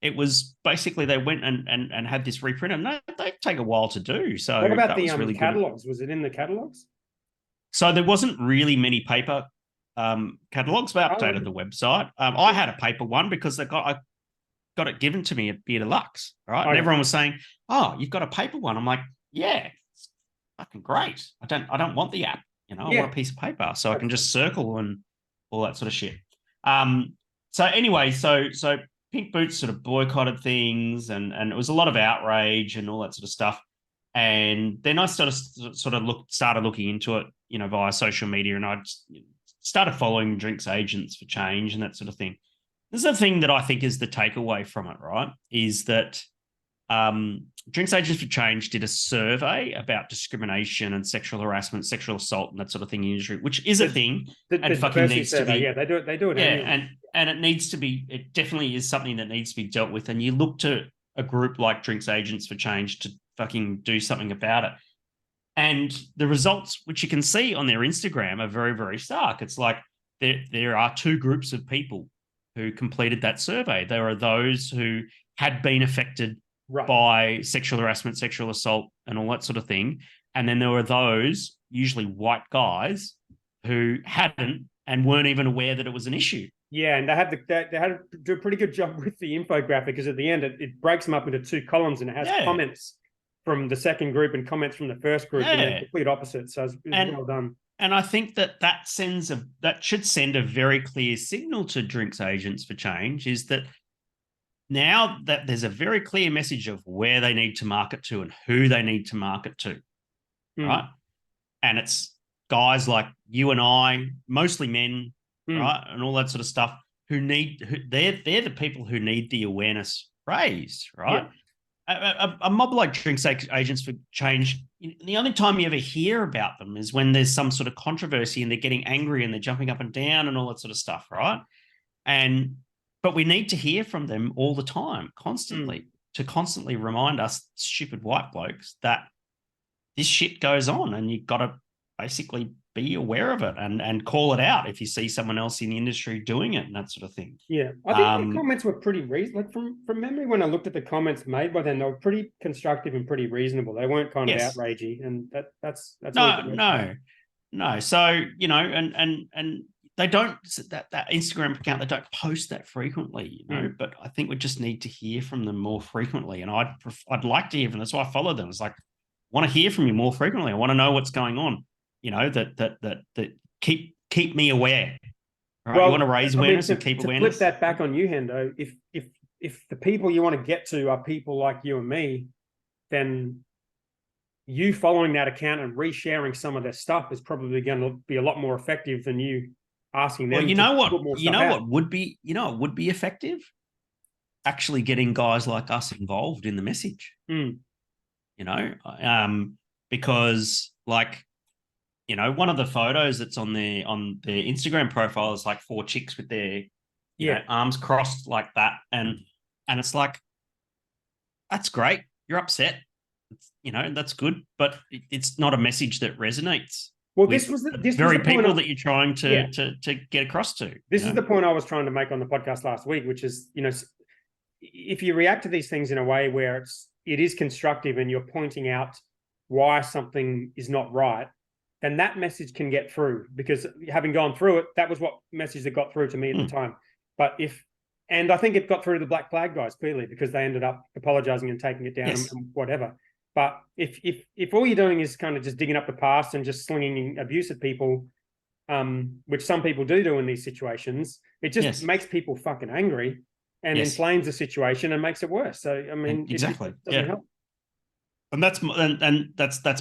It was basically they went and had this reprint, and they take a while to do. So what about the really catalogs? Was it in the catalogs? So there wasn't really many paper catalogs. They updated the website. I had a paper one because I got it given to me at Beer Deluxe, right? And everyone was saying, "Oh, you've got a paper one." I'm like, "Yeah, it's fucking great. I don't want the app. I want a piece of paper so I can just circle and all that sort of shit." So anyway, so Pink Boots sort of boycotted things, and it was a lot of outrage and all that sort of stuff. And then I started looking into it, via social media, and I started following Drinks Agents for Change and that sort of thing. This is the thing that I think is the takeaway from it, right? Is that Drinks Agents for Change did a survey about discrimination and sexual harassment, sexual assault, and that sort of thing in the industry, which is a thing, and fucking needs to be. Yeah, they do it. Yeah, and it needs to be. It definitely is something that needs to be dealt with. And you look to a group like Drinks Agents for Change to fucking do something about it. And the results, which you can see on their Instagram, are very, very stark. It's like there are two groups of people who completed that survey. There are those who had been affected by sexual harassment, sexual assault, and all that sort of thing. And then there were those, usually white guys, who hadn't and weren't even aware that it was an issue. Yeah, and they had to do a pretty good job with the infographic, because at the end it breaks them up into two columns, and it has comments from the second group and comments from the first group, and they're complete opposites. So it's well done. And I think that should send a very clear signal to Drinks Agents for Change, is that now that there's a very clear message of where they need to market to and who they need to market to, right? And it's guys like you and I, mostly men, right, and all that sort of stuff, they're the people who need the awareness raised, right? A mob like Drinks Agents for Change, the only time you ever hear about them is when there's some sort of controversy and they're getting angry and they're jumping up and down and all that sort of stuff, right? But we need to hear from them all the time, constantly, to constantly remind us stupid white blokes that this shit goes on, and you've got to basically be aware of it and call it out if you see someone else in the industry doing it and that sort of thing. Yeah, I think the comments were pretty reasonable. Like from memory, when I looked at the comments made by them, they were pretty constructive and pretty reasonable. They weren't kind of outragey, and that's no. So and they don't that Instagram account, they don't post that frequently, you know. But I think we just need to hear from them more frequently, and I'd like to hear from them. That's why I follow them. It's like, I want to hear from you more frequently. I want to know what's going on. You know, that keep me aware. Right? Well, you want to raise awareness and keep to awareness. flip that back on you, Hendo, if the people you want to get to are people like you and me, then you following that account and resharing some of their stuff is probably going to be a lot more effective than you asking them. Well, what would be effective? Actually getting guys like us involved in the message. You know, because like, you know, one of the photos that's on their Instagram profile is like 4 chicks with their you know, arms crossed like that, and it's like, that's great. You're upset. You know, that's good, but it's not a message that resonates. Well, this was the people that you're trying to get across to. This is the point I was trying to make on the podcast last week, which is, you know, if you react to these things in a way where it is constructive and you're pointing out why something is not right, then that message can get through, because having gone through it, that was what message that got through to me at the time. But and I think it got through the Black Flag guys clearly, because they ended up apologizing and taking it down and whatever. But if all you're doing is kind of just digging up the past and just slinging abuse at people, which some people do in these situations, it just makes people fucking angry and inflames the situation and makes it worse. So I mean, exactly, it doesn't help. And that's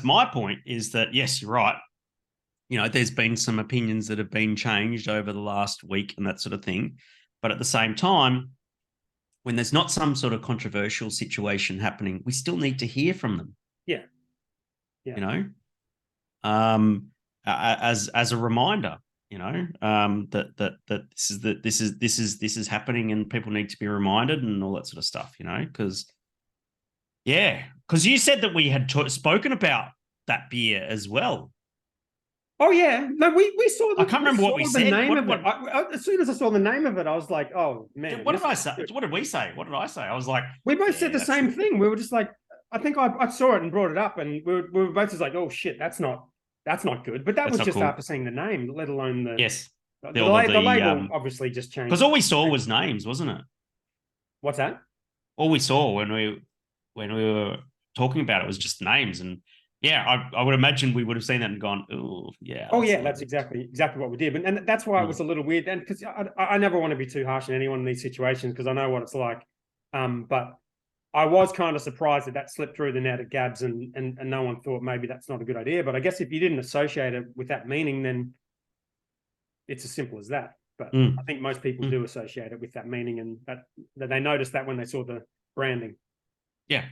my point, is that yes, you're right. You know, there's been some opinions that have been changed over the last week and that sort of thing, but at the same time, when there's not some sort of controversial situation happening, we still need to hear from them. Yeah. You know, as a reminder, you know, that this is happening and people need to be reminded and all that sort of stuff. You know, because you said that we had spoken about that beer as well. Oh yeah, no, we saw. I can't remember what we said. As soon as I saw the name of it, I was like, "Oh man!" What did I say? What did we say? What did I say? I was like, we both said the same thing. We were just like, I think I saw it and brought it up, and we were both just like, "Oh shit, that's not good." But that was just after seeing the name, let alone the the label obviously just changed, because all we saw was names, wasn't it? What's that? All we saw when we were talking about it was just names, and I would imagine we would have seen that and gone, oh yeah. Oh yeah, that's exactly what we did. And that's why it was a little weird. And because I never want to be too harsh on anyone in these situations, because I know what it's like. But I was kind of surprised that slipped through the net at GABS, and no one thought maybe that's not a good idea. But I guess if you didn't associate it with that meaning, then it's as simple as that. But I think most people do associate it with that meaning, and that they noticed that when they saw the branding. Yeah.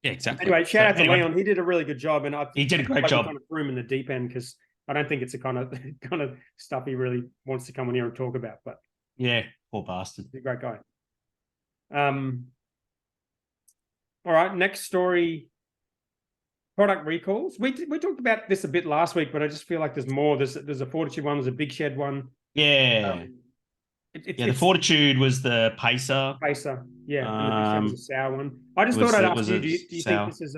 Yeah, exactly. Anyway, shout out to Leon. He did a really good job, and he did a great job. Kind of threw him in the deep end, because I don't think it's the kind of stuff he really wants to come on here and talk about. But yeah, poor bastard. He's a great guy. All right, next story. Product recalls. We talked about this a bit last week, but I just feel like there's more. There's a Fortitude one. There's a Big Shed one. Yeah. The Fortitude was the Pacer. Pacer, yeah. And the Big Shed was a sour one. I just thought I'd ask you, do you think this is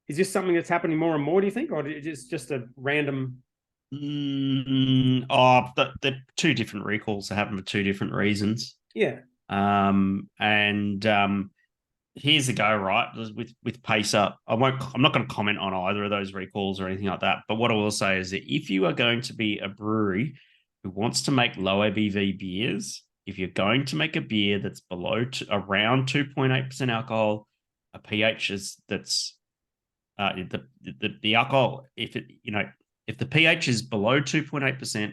is this something that's happening more and more, do you think? Or is it just a random? The 2 different recalls that happen for 2 different reasons. Yeah. Here's the go, right? With Pacer, I'm not going to comment on either of those recalls or anything like that. But what I will say is that if you are going to be a brewery who wants to make low ABV beers, if you're going to make a beer that's below around 2.8% alcohol, a pH that's the alcohol, if the pH is below 2.8%,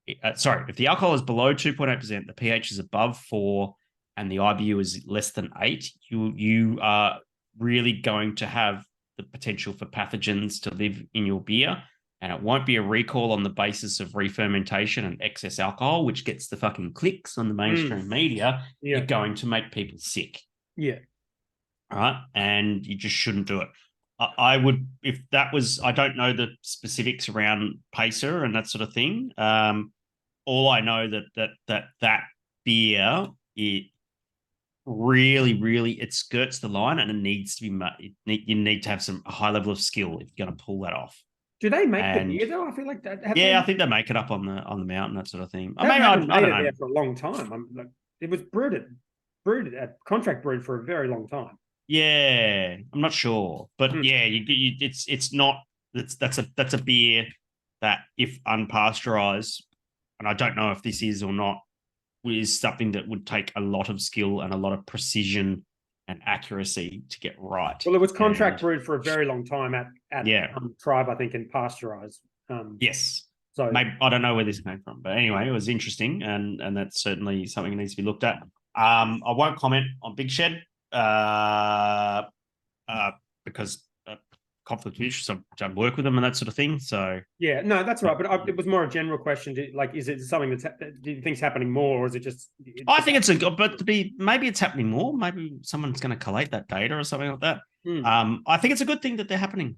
if the alcohol is below 2.8%, the pH is above 4, and the IBU is less than 8, you are really going to have the potential for pathogens to live in your beer. And it won't be a recall on the basis of re-fermentation and excess alcohol, which gets the fucking clicks on the mainstream media. Yeah. You're going to make people sick. Yeah. All right. And you just shouldn't do it. I would, if that was, I don't know the specifics around Pacer and that sort of thing. All I know that beer, it really, it skirts the line, and it needs to be, you need to have a high level of skill if you're going to pull that off. Do they make the And beer though? I feel like that. I think they make it up on the mountain, that sort of thing. They Maybe haven't I made don't it know. there for a long time. I'm like, it was brewed at contract brewed for a very long time. Yeah, I'm not sure, but Mm. yeah, it's not. That's a beer that, if unpasteurized, and I don't know if this is or not, is something that would take a lot of skill and a lot of precision and accuracy to get right. Well, it was contract And brewed for a very long time at Tribe, I think, and pasteurized. yes. So Maybe I don't know where this came from, but anyway, it was interesting, and that's certainly something that needs to be looked at. I won't comment on Big Shed because conflict of interest. I don't work with them and that sort of thing. So yeah, no, that's right. But it was more a general question. Like, is it something do you think's happening more, or is it just? I think maybe it's happening more. Maybe someone's going to collate that data or something like that. I think it's a good thing that they're happening,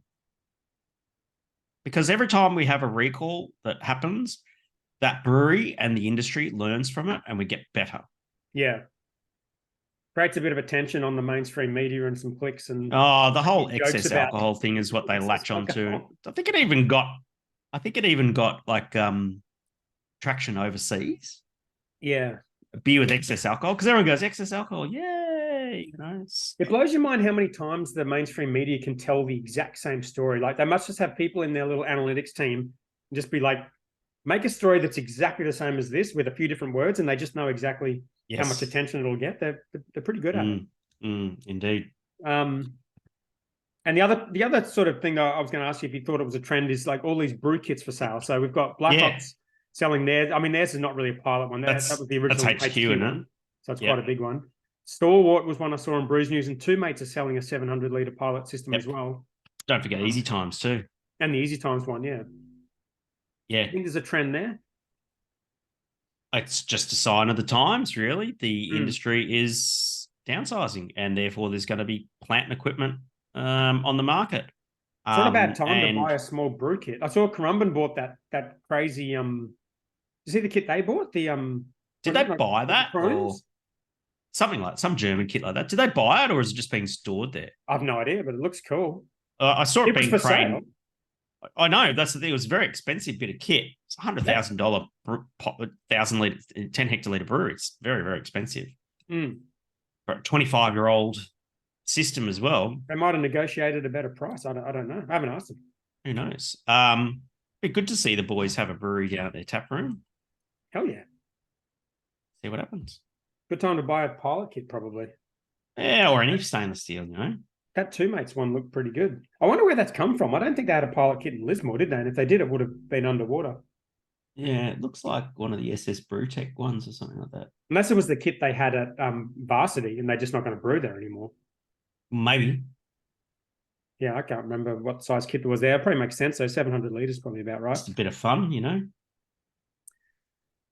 because every time we have a recall that happens, that brewery and the industry learns from it, and we get better. Yeah. Creates a bit of attention on the mainstream media and some clicks and the whole excess alcohol thing is what they latch onto. I think it even got like traction overseas. Yeah. A beer with excess alcohol, because everyone goes excess alcohol, yay! It blows your mind how many times the mainstream media can tell the exact same story. Like, they must just have people in their little analytics team and just be like, make a story that's exactly the same as this with a few different words, and they just know exactly how much attention it'll get. They're pretty good at it. Indeed. And the other sort of thing that I was going to ask you if you thought it was a trend is like all these brew kits for sale. So we've got Black Ops selling theirs. I mean, theirs is not really a pilot one. That was the original HQ, isn't it? So it's quite a big one. Stalwart was one I saw on Brews News, and Two Mates are selling a 700-litre pilot system as well. Don't forget Easy Times too. And the Easy Times one, yeah. Yeah. I think there's a trend there. It's just a sign of the times, really. The industry is downsizing, and therefore there's going to be plant and equipment on the market. It's not a bad time to buy a small brew kit. I saw Currumbin bought that crazy you see the kit they bought? Did they buy that? Or something like some German kit like that. Did they buy it, or is it just being stored there? I have no idea, but it looks cool. I saw it being craned. I know, that's the thing. It was a very expensive bit of kit. It's $100,000 1,000 litre, 10 hectolitre brewery. It's very, very expensive. For a 25-year-old system as well. They might have negotiated a better price. I don't know. I haven't asked them. Who knows? Be good to see the boys have a brewery down at their tap room. Hell yeah. See what happens. Good time to buy a pilot kit, probably. Yeah, or any stainless steel, you know. That Two Mates one looked pretty good. I wonder where that's come from. I don't think they had a pilot kit in Lismore, did they? And if they did, it would have been underwater. Yeah, it looks like one of the SS Brewtech ones or something like that. Unless it was the kit they had at Varsity and they're just not going to brew there anymore. Maybe. Yeah, I can't remember what size kit it was there. It probably makes sense. So 700 litres probably about right. Just a bit of fun, you know.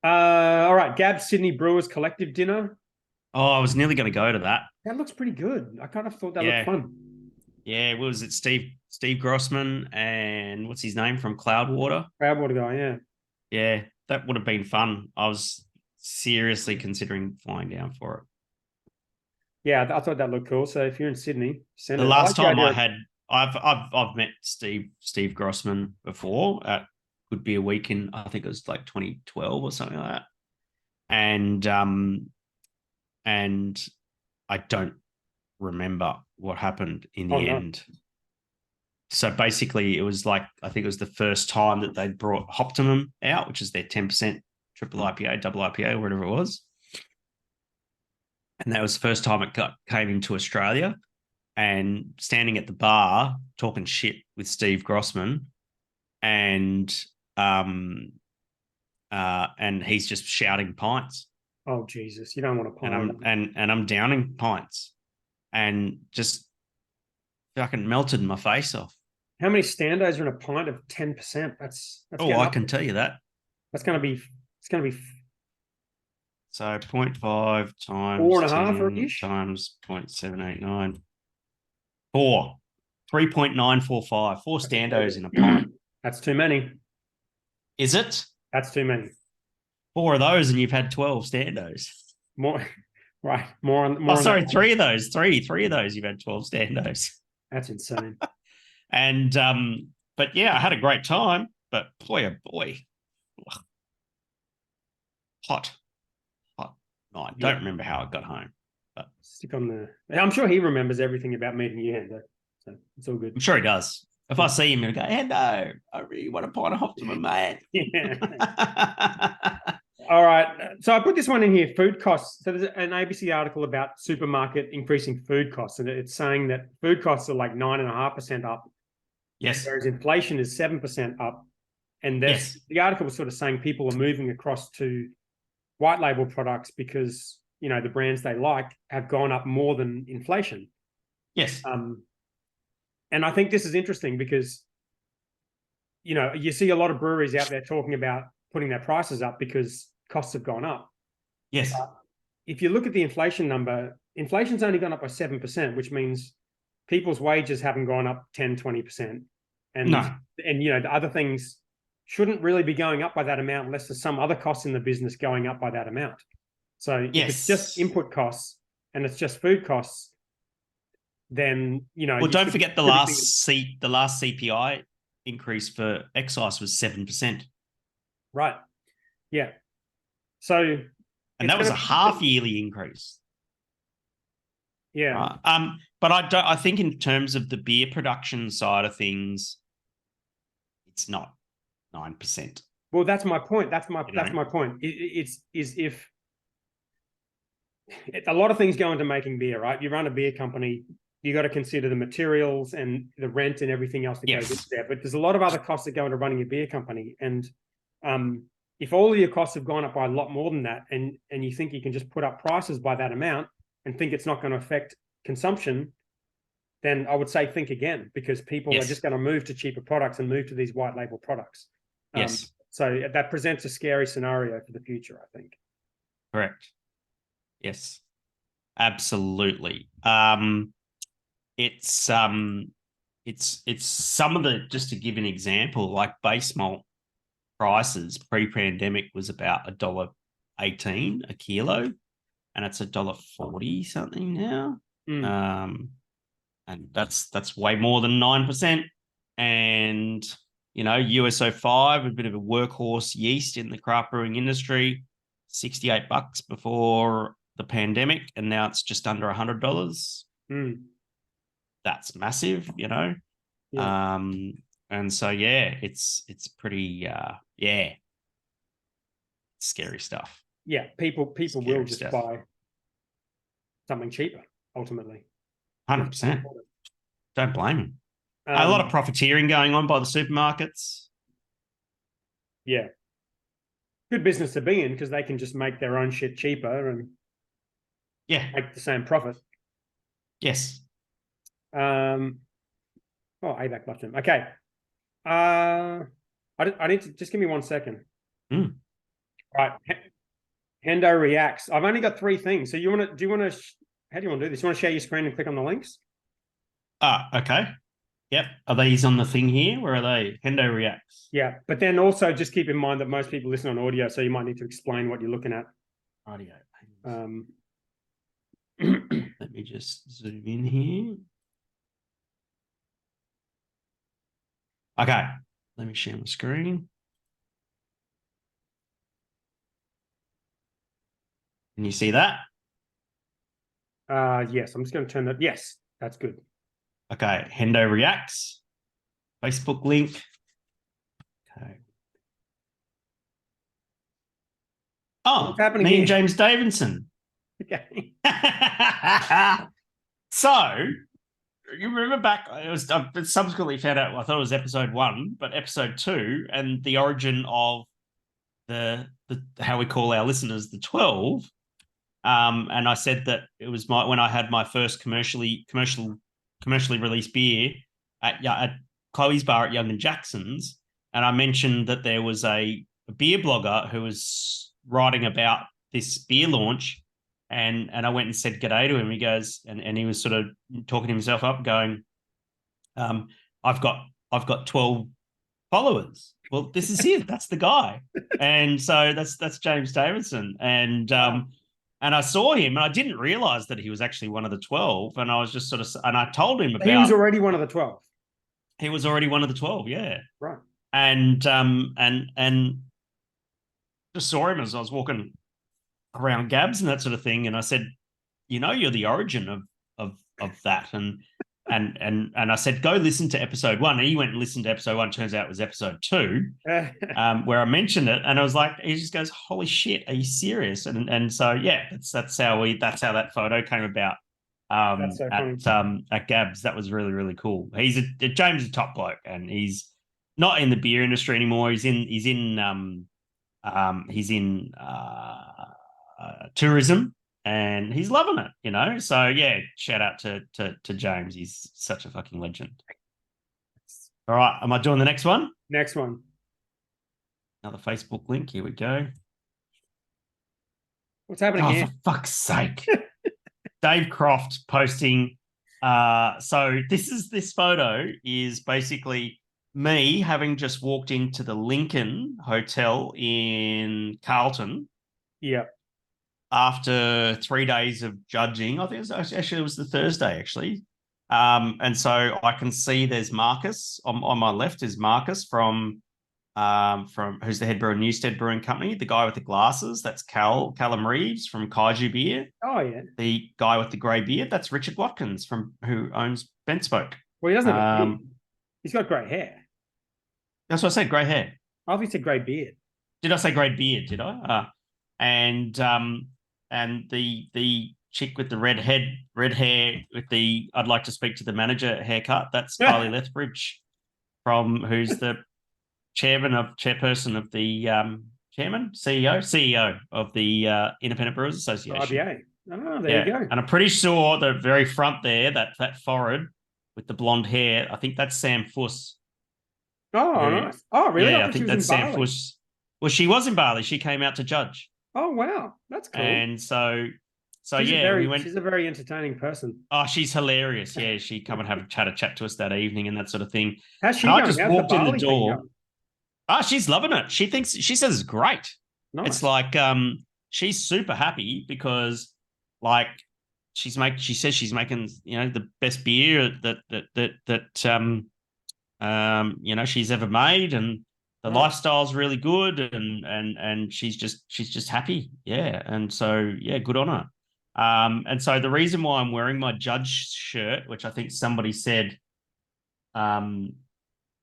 All right, GABS Sydney Brewers Collective Dinner. Oh, I was nearly going to go to that. That looks pretty good. I kind of thought that looked fun. Yeah, what was it? Steve Grossman and what's his name from Cloudwater? Cloudwater guy, yeah. Yeah, that would have been fun. I was seriously considering flying down for it. Yeah, I thought that looked cool. So if you're in Sydney, send the last time I've met Steve Grossman before at Good Beer Week in, I think it was like 2012 or something like that. And I don't remember what happened in the end. So basically it was like, I think it was the first time that they'd brought Optimum out, which is their 10% triple IPA, double IPA, whatever it was. And that was the first time it came into Australia, and standing at the bar talking shit with Steve Grossman, and he's just shouting pints. Oh Jesus, you don't want to pint. And I'm downing pints, and just fucking melted my face off. How many standos are in a pint of 10%? That's I can tell you that. It's gonna be so 0.5 times 4.5 times 0.789. 3.945. 4 standos in a pint. That's too many. Is it? That's too many. 4 of those, and you've had 12 standos. More, right? More on. Sorry, 3 of those. Three of those. You've had 12 standos. That's insane. And But yeah, I had a great time. But boy, oh boy, hot night. Yeah. Don't remember how I got home, but Stick on the. I'm sure he remembers everything about meeting you, Hendo. So it's all good. I'm sure he does. If I see him, he'll go, Hendo, I really want a pint of Optimum, mate. Yeah. All right. So I put this one in here, food costs. So there's an ABC article about supermarket increasing food costs, and it's saying that food costs are like 9.5% up. Yes. Whereas inflation is 7% up. And Yes. The article was sort of saying people are moving across to white label products because, you know, the brands they like have gone up more than inflation. Yes. And I think this is interesting because, you know, you see a lot of breweries out there talking about putting their prices up because costs have gone up. Yes. If you look at the inflation number, inflation's only gone up by 7%, which means people's wages haven't gone up 10, 20%. And, No. and you know, the other things shouldn't really be going up by that amount unless there's some other costs in the business going up by that amount. So if it's just input costs and it's just food costs, then, you know. Well, don't forget the last CPI increase for excise was 7%. Right. Yeah. So. And that was a half yearly increase. Yeah. Right? But I think in terms of the beer production side of things, it's not 9%. Well, that's my point. That's my point. It's if a lot of things go into making beer, right? You run a beer company, you got to consider the materials and the rent and everything else that goes into there. But there's a lot of other costs that go into running a beer company. And if all of your costs have gone up by a lot more than that, and you think you can just put up prices by that amount and think it's not going to affect consumption, then I would say think again, because people are just going to move to cheaper products and move to these white label products. So that presents a scary scenario for the future, I think. Correct. Yes, absolutely. It's some of the, just to give an example, like base malt prices pre-pandemic was about $1.18 a kilo, and it's $1.40 something now. And that's way more than 9%. And you know, USO5, a bit of a workhorse yeast in the craft brewing industry, $68 before the pandemic, and now it's just under $100. That's massive, you know. And so it's pretty scary stuff. Yeah, people will just buy something cheaper ultimately. 100%. Don't blame them. A lot of profiteering going on by the supermarkets. Yeah. Good business to be in because they can just make their own shit cheaper and make the same profit. Yes. AIBA button. Okay. I need to just give me 1 second. Right. Hendo Reacts. I've only got 3 things. So how do you want to do this? You want to share your screen and click on the links? Okay. Yep. Are these on the thing here? Where are they? Hendo Reacts. Yeah. But then also just keep in mind that most people listen on audio, so you might need to explain what you're looking at. Audio. Let me just zoom in here. Okay. Let me share my screen. Can you see that? Yes. I'm just going to turn that. Yes. That's good. Okay, Hendo Reacts, Facebook link. Okay. Oh, what's happening me here? and James Davidson. Okay. So, you remember back, I subsequently found out, I thought it was episode 1, but episode 2, and the origin of the how we call our listeners the 12. And I said that it was when I had my first commercially released beer at Chloe's bar at Young and Jackson's, and I mentioned that there was a beer blogger who was writing about this beer launch, and I went and said g'day to him. He goes, and he was sort of talking himself up, going, I've got 12 followers. Well, this is it. That's the guy. And so that's James Davidson. And I saw him, and I didn't realize that he was actually one of the 12. And I was just and I told him about. He was already one of the 12. He was already one of the 12, yeah. Right. And just saw him as I was walking around GABS and that sort of thing. And I said, you're the origin of that. And I said, go listen to episode 1. And he went and listened to episode 1. Turns out it was episode 2, where I mentioned it. And I was like, he just goes, holy shit, are you serious? And so yeah, that's how that photo came about. That's so funny. At GABS. That was really, really cool. James is a top bloke, and he's not in the beer industry anymore. He's in tourism, and he's loving it. So yeah, shout out to James. He's such a fucking legend. All right, am I doing the next one? Next one. Another Facebook link. Here we go. What's happening here? For fuck's sake. Dave Croft posting. So this photo is basically me having just walked into the Lincoln Hotel in Carlton. Yeah. After 3 days of judging, I think it was the Thursday actually. And so I can see there's Marcus on my left is Marcus from who's the head brewer, Newstead Brewing Company. The guy with the glasses, that's Callum Reeves from Kaiju Beer. Oh yeah. The guy with the grey beard, that's Richard Watkins who owns Benspoke. Well, he doesn't have a beard. He's got grey hair. That's what I said, grey hair. I thought you said grey beard. Did I say grey beard? Did I? And the chick with the red hair with the I'd like to speak to the manager haircut. That's Kylie Lethbridge who's the chairperson of the CEO of the Independent Brewers Association. AIBA. Oh, there you go. And I'm pretty sure the very front there, that forehead with the blonde hair, I think that's Sam Fuss. Oh, nice. Oh, really? Yeah, I think that's Sam Fuss. Well, she was in Bali. She came out to judge. Oh, wow. That's cool. And so she's we went. She's a very entertaining person. Oh, she's hilarious. Yeah, she come and have a chat to us that evening and that sort of thing. How's she going? I just walked in the door. She's loving it. She says it's great. Nice. It's like she's super happy because like she says she's making the best beer that she's ever made, and the lifestyle's really good, and she's just happy. Yeah. And so yeah, good on her. And so the reason why I'm wearing my judge shirt, which I think somebody said,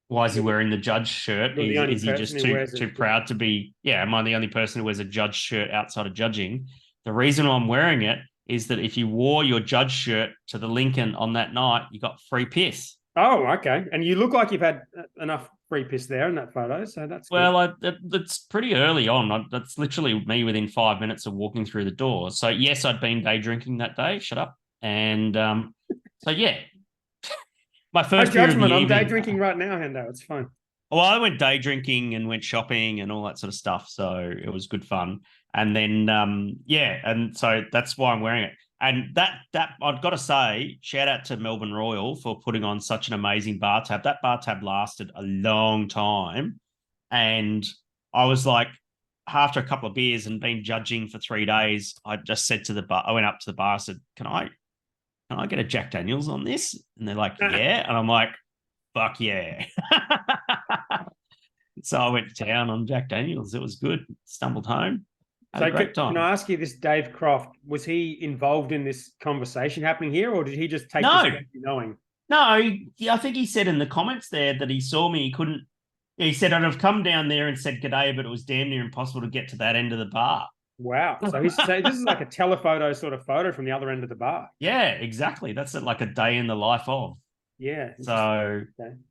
why is he wearing the judge shirt? Is he just too proud to be? Yeah, am I the only person who wears a judge shirt outside of judging? The reason I'm wearing it is that if you wore your judge shirt to the Lincoln on that night, you got free piss. Oh, okay. And you look like you've had enough free piss there in that photo, so that's well, that's pretty early on. That's literally me within 5 minutes of walking through the door. So yes, I'd been day drinking that day. Shut up. And so yeah. My first no judgment. I'm day drinking right now, Hendo. It's fine. Well, I went day drinking and went shopping and all that sort of stuff. So it was good fun. And then, and so that's why I'm wearing it. And that I've got to say, shout out to Melbourne Royal for putting on such an amazing bar tab. That bar tab lasted a long time. And I was like, after a couple of beers and been judging for 3 days, I just said to the bar, I went up to the bar, I said, Can I get a Jack Daniels on this? And they're like, yeah. And I'm like, fuck yeah. So I went to town on Jack Daniels. It was good. Stumbled home. Had a great time. Can I ask you this, Dave Croft, was he involved in this conversation happening here, or did he just take this knowing? No, I think he said in the comments there that he saw me. He couldn't. He said, I'd have come down there and said g'day, but it was damn near impossible to get to that end of the bar. Wow. So this is like a telephoto sort of photo from the other end of the bar. Yeah, exactly. That's like a day in the life of. Yeah. So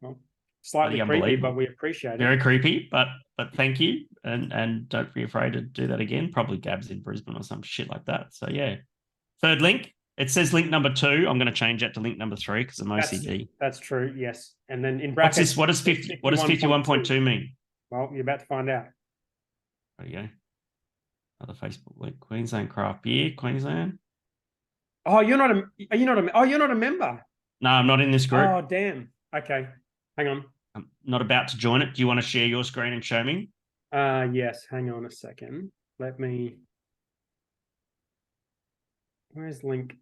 well, slightly creepy, but we appreciate it. Very creepy, but thank you. And don't be afraid to do that again. Probably GABS in Brisbane or some shit like that. So yeah. Third link. It says link number 2. I'm going to change that to link number 3 because I'm OCD. That's true, yes. And then in brackets. What does 51.2 mean? Well, you're about to find out. There you go. Another Facebook link. Queensland Craft Beer, Queensland. Oh, you're not a member. No, I'm not in this group. Oh, damn. Okay. Hang on. I'm not about to join it. Do you want to share your screen and show me? Yes. Hang on a second. Let me. Where's link?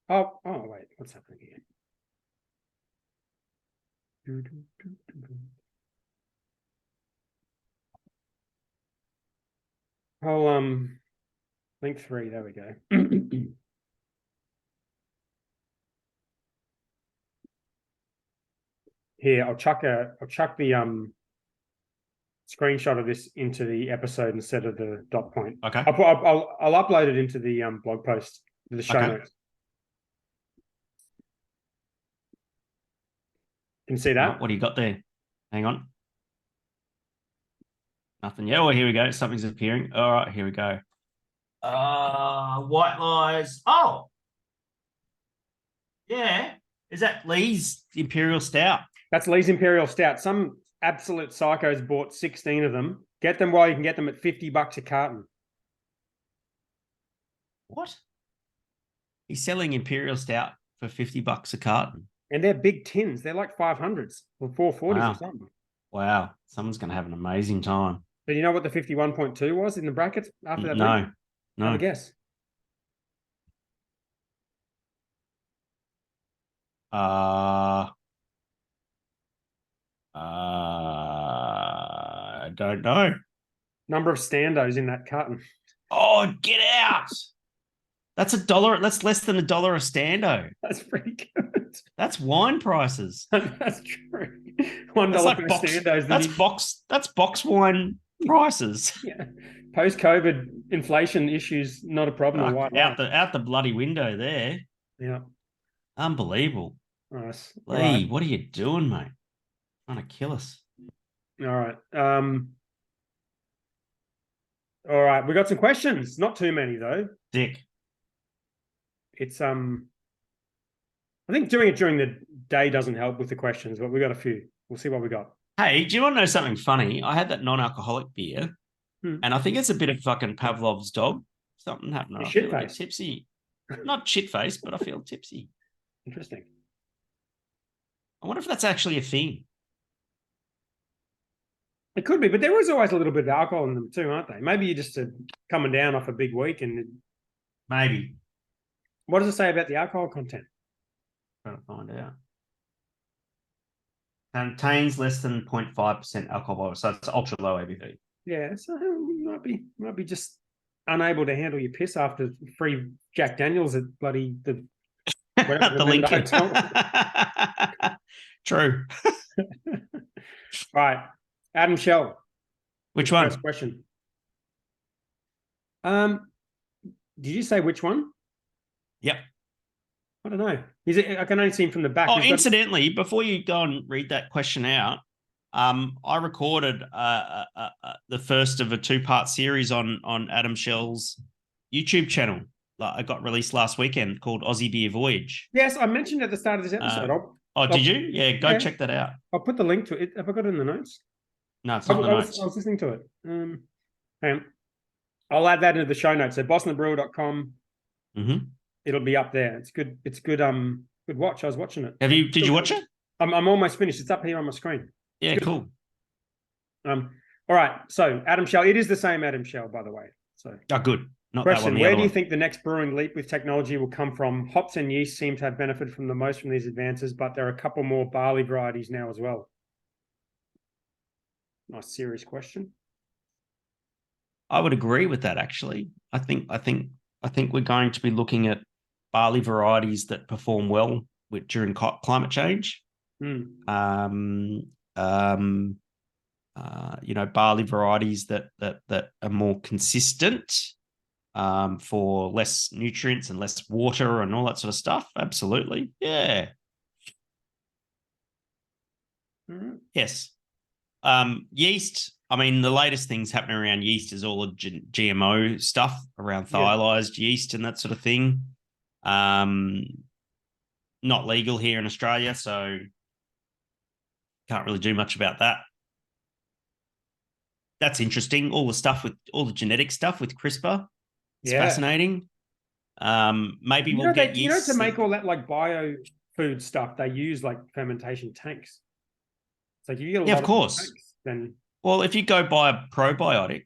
Oh, wait. What's happening here? I'll link 3. There we go. Here, I'll chuck the screenshot of this into the episode instead of the dot point. Okay. I'll upload it into the blog post, the show notes. Can you see that? What do you got there? Hang on. Nothing yet. Oh, here we go. Something's appearing. All right, here we go. White lies. Oh, yeah. Is that Lee's Imperial Stout? That's Lee's Imperial Stout. Some absolute psychos bought 16 of them. Get them while you can get them at $50 a carton. What? He's selling Imperial Stout for $50 a carton. And they're big tins. They're like 500s or 440s or something. Wow. Someone's going to have an amazing time. But you know what the 51.2 was in the brackets after that? No. Have a guess. I don't know. Number of standos in that carton. Oh, get out. That's $1. That's less than $1 a stando. That's pretty good. That's wine prices. That's true. $1 that's like per box, standos. That's box wine prices. Yeah. Post-COVID inflation issues, not a problem. Out the bloody window there. Yeah. Unbelievable. Nice. Lee, what are you doing, mate? Trying to kill us. All right. All right. We got some questions. Not too many though. Dick. It's I think doing it during the day doesn't help with the questions, but we got a few. We'll see what we got. Hey, do you want to know something funny? I had that non-alcoholic beer, and I think it's a bit of fucking Pavlov's dog. Something happened. I feel like tipsy. Not shit-faced, but I feel tipsy. Interesting. I wonder if that's actually a thing. It could be, but there was always a little bit of alcohol in them too, aren't they? Maybe you're just coming down off a big week and... Maybe. What does it say about the alcohol content? Trying to find out. Contains less than 0.5% alcohol, so it's ultra low ABV. Yeah, so you might be just unable to handle your piss after free Jack Daniels at bloody the link. True. Right, Adam Shell. Which one? First question. Did you say which one? Yep. I don't know. I can only see him from the back. Oh, incidentally, before you go and read that question out, I recorded the first of a 2-part series on Adam Shell's YouTube channel. I got released last weekend called Aussie Beer Voyage. Yes, I mentioned at the start of this episode. Did you? Yeah, go check that out. I'll put the link to it. Have I got it in the notes? No, it's not in the notes. I was listening to it. Hang on. I'll add that into the show notes. So bostonthebrewer.com. Mm-hmm. It'll be up there. It's good. It's good. Good watch. I was watching it. Did you watch it? I'm almost finished. It's up here on my screen. Yeah, good. Cool. All right. So Adam Shell. It is the same Adam Shell, by the way. So good. Not question: that one. Where do you think the next brewing leap with technology will come from? Hops and yeast seem to have benefited from the most from these advances, but there are a couple more barley varieties now as well. Nice serious question. I would agree with that. Actually, I think we're going to be looking at barley varieties that perform well during climate change. Barley varieties that are more consistent for less nutrients and less water and all that sort of stuff. Absolutely. Yeah. Yes. Yeast. I mean, the latest things happening around yeast is all the GMO stuff around thiolized yeast and that sort of thing. Not legal here in Australia, so can't really do much about that. That's interesting. All the genetic stuff with CRISPR. It's fascinating. Maybe we'll get yeast. To make all that like bio food stuff, they use like fermentation tanks. It's like you get a lot of course. Tanks, then if you go buy a probiotic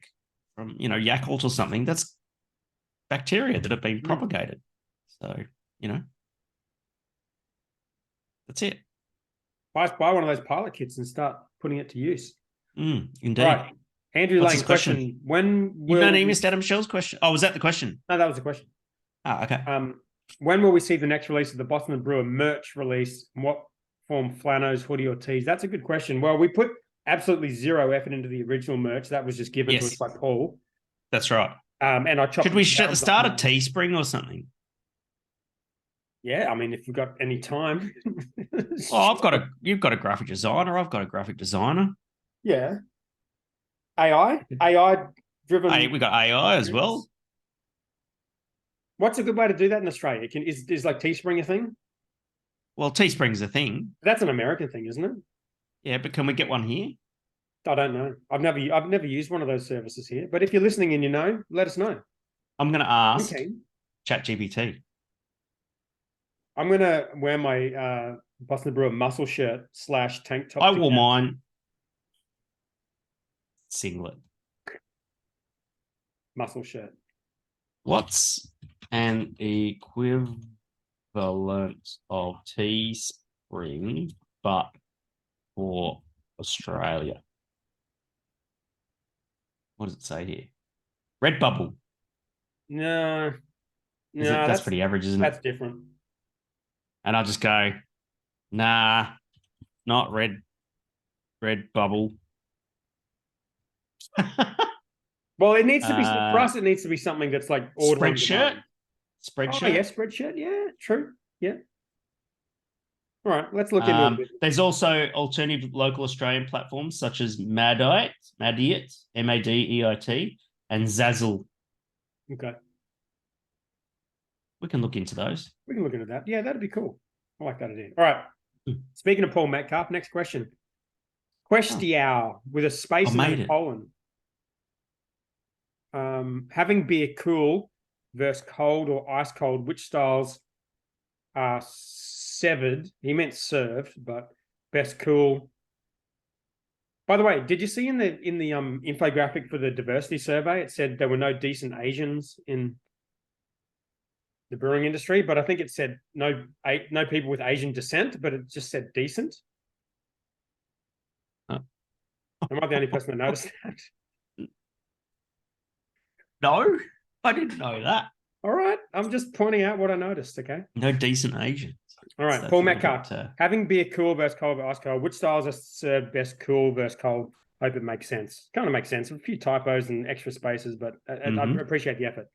from Yakult or something, that's bacteria that have been propagated. So that's it. Buy one of those pilot kits and start putting it to use. Indeed. All right. Andrew What's Lane his question? When You will don't even missed Adam Shell's question. Oh, was that the question? No, that was the question. Oh, okay. When will we see the next release of the Boston and Brewer merch release? And what form, flannels, hoodie, or tees? That's a good question. Well, we put absolutely zero effort into the original merch. That was just given to us by Paul. That's right. And I chopped. Should we start a Teespring or something? Yeah, I mean, if you've got any time. Oh, you've got a graphic designer. I've got a graphic designer. Yeah. AI driven. Hey, we got AI as well. What's a good way to do that in Australia? Is like Teespring a thing? Well, Teespring's a thing. That's an American thing, isn't it? Yeah, but can we get one here? I don't know. I've never used one of those services here. But if you're listening and you know, let us know. I'm going to ask ChatGPT. I'm going to wear my Boston Brewer muscle shirt / tank top. I wore mine. Singlet. Muscle shirt. What's an equivalent of Teespring, but for Australia? What does it say here? Redbubble. No, that's pretty average, isn't it? That's different. And I'll just go, nah, not Redbubble. Well, it needs to be for us. It needs to be something that's like Spreadshirt. Oh yeah, Spreadshirt. Yeah, true. Yeah. All right, let's look into it. There's also alternative local Australian platforms such as Madiet, Madeit, and Zazzle. Okay. We can look into those. We can look into that. Yeah, that'd be cool. I like that idea. All right. Speaking of Paul Metcalf, next question. Questionow with a space and a colon. Having beer cool versus cold or ice cold, which styles are severed? He meant served, but best cool. By the way, did you see in the infographic for the diversity survey, it said there were no decent Asians in the brewing industry, but I think it said no people with Asian descent, but it just said decent. Am I the only person that noticed that? No, I didn't know that. All right, I'm just pointing out what I noticed. Okay. No decent Asians. All right, Paul Metcalf. Having beer cool versus cold versus ice cold. Which styles are served best cool versus cold? Hope it makes sense. Kind of makes sense. A few typos and extra spaces, but I appreciate the effort.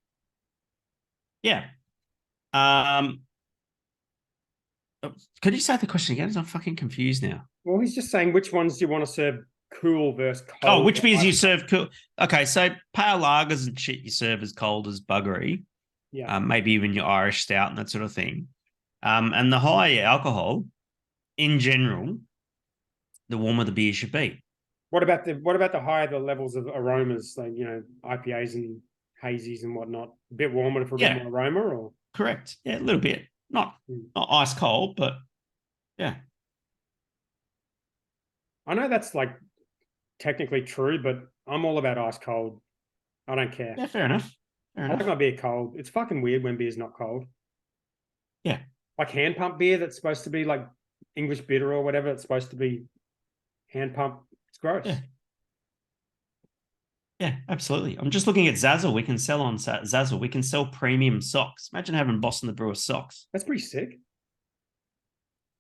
Yeah. Could you say the question again? I'm fucking confused now. Well, he's just saying which ones do you want to serve cool versus cold? Oh, which beers you serve cool? Okay, so pale lagers and shit you serve as cold as buggery. Yeah. Maybe even your Irish stout and that sort of thing. And the higher alcohol, in general, the warmer the beer should be. What about the higher the levels of aromas, like IPAs and hazies and whatnot? A bit warmer for a bit more aroma, or correct? Yeah, a little bit. Not ice cold, but yeah. I know that's like technically true, but I'm all about ice cold. I don't care. Yeah, fair enough. I like my beer cold. It's fucking weird when beer's not cold. Yeah. Like hand pump beer that's supposed to be like English bitter or whatever. It's supposed to be hand pump. It's gross. Yeah, absolutely. I'm just looking at Zazzle. We can sell on Zazzle. We can sell premium socks. Imagine having Boston the Brewer socks. That's pretty sick.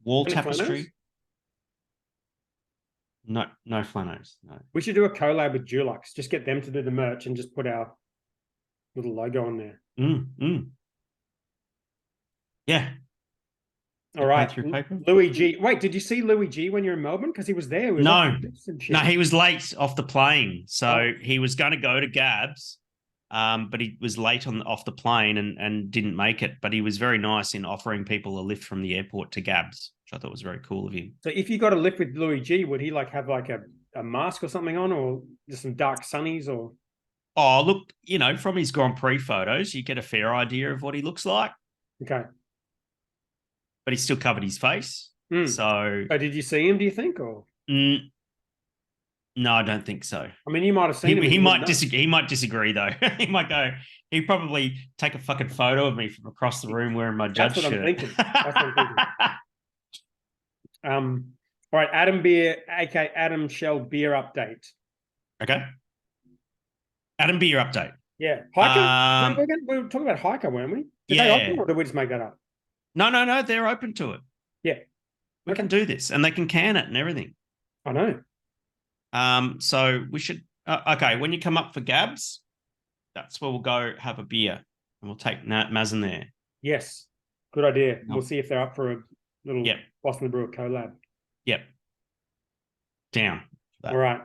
Wall tapestry. No flannels. No. We should do a collab with Dulux. Just get them to do the merch and just put our little logo on there. Yeah. All right. Louis G. Wait, did you see Louis G when you're in Melbourne? Because he was there. No, he was late off the plane. So he was going to go to GABS, but he was late off the plane and didn't make it. But he was very nice in offering people a lift from the airport to GABS, which I thought was very cool of him. So if you got a lift with Louis G, would he have a mask or something on, or just some dark sunnies, or? Oh, look, from his Grand Prix photos, you get a fair idea of what he looks like. Okay. But he still covered his face. So did you see him, do you think? Or no, I don't think so. I mean, you might have seen him. He might disagree. He might disagree, though. He might go, he'd probably take a fucking photo of me from across the room wearing my judge shirt. That's what I'm thinking. All right, Adam Beer, aka Adam Shell beer update. Okay. Adam Beer update. Yeah, Hiker. We were talking about Hiker, weren't we? Did they open, or did we just make that up? No, they're open to it. Yeah, we can do this, and they can can it and everything. I know. So we should. Okay, when you come up for Gabs, that's where we'll go have a beer, and we'll take Mazen there. Yes, good idea. We'll see if they're up for a little Boston Brewer collab. Yep. Down. All right.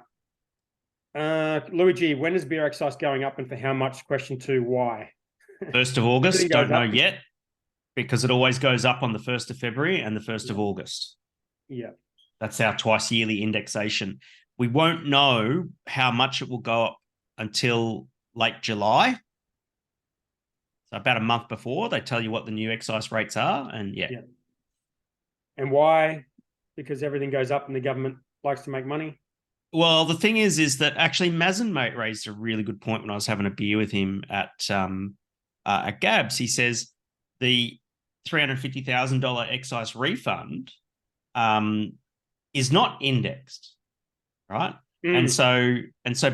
Louis G, when is beer excise going up and for how much? Question 2, why? 1st of August, don't know yet, because it always goes up on the 1st of February and the 1st of August. Yeah. That's our twice yearly indexation. We won't know how much it will go up until late July. So about a month before, they tell you what the new excise rates are. And yeah. And why? Because everything goes up and the government likes to make money. Well, the thing is that actually Mazen raised a really good point when I was having a beer with him at GABS. He says the $350,000 excise refund is not indexed, right? And so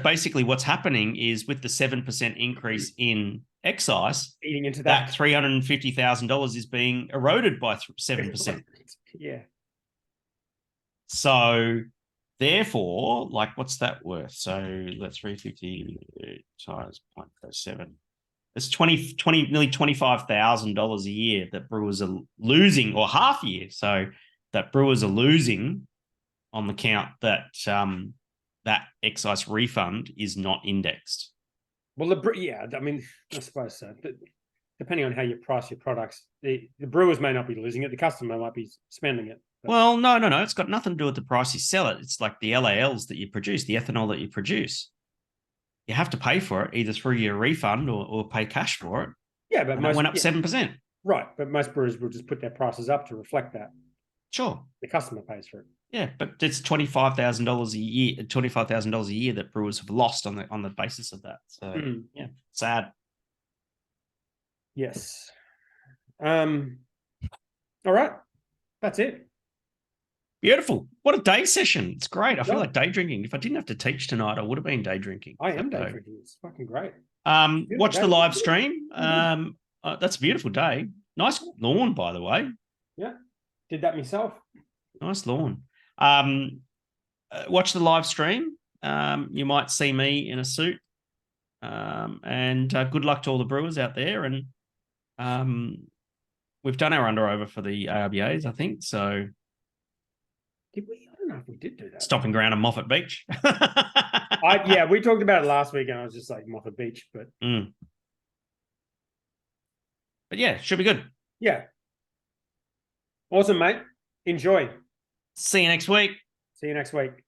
basically what's happening is with the 7% increase in excise, eating into that $350,000 is being eroded by 7%. Yeah. So therefore, like, what's that worth? So let's 350 times 0.07. It's nearly $25,000 a year that brewers are losing, or half year. So that brewers are losing on the count that that excise refund is not indexed. Well, I mean, I suppose so. But depending on how you price your products, the brewers may not be losing it. The customer might be spending it. But... Well, no. It's got nothing to do with the price you sell it. It's like the LALs that you produce, the ethanol that you produce. You have to pay for it either through your refund or pay cash for it. Yeah, but it went up 7%. Right, but most brewers will just put their prices up to reflect that. Sure, the customer pays for it. Yeah, but it's $25,000 a year. $25,000 a year that brewers have lost on the basis of that. So yeah, sad. Yes. All right, that's it. Beautiful. What a day session. It's great. I feel like day drinking. If I didn't have to teach tonight, I would have been day drinking. I am day drinking. It's fucking great. Watch the live stream. That's a beautiful day. Nice lawn, by the way. Yeah. Did that myself. Nice lawn. Watch the live stream. You might see me in a suit. And good luck to all the brewers out there. And we've done our under-over for the AIBAs, I think. So... Did we? I don't know if we did do that. Stomping ground at Moffat Beach. Yeah, we talked about it last week, and I was just like Moffat Beach, but yeah, should be good. Yeah. Awesome, mate. Enjoy. See you next week. See you next week.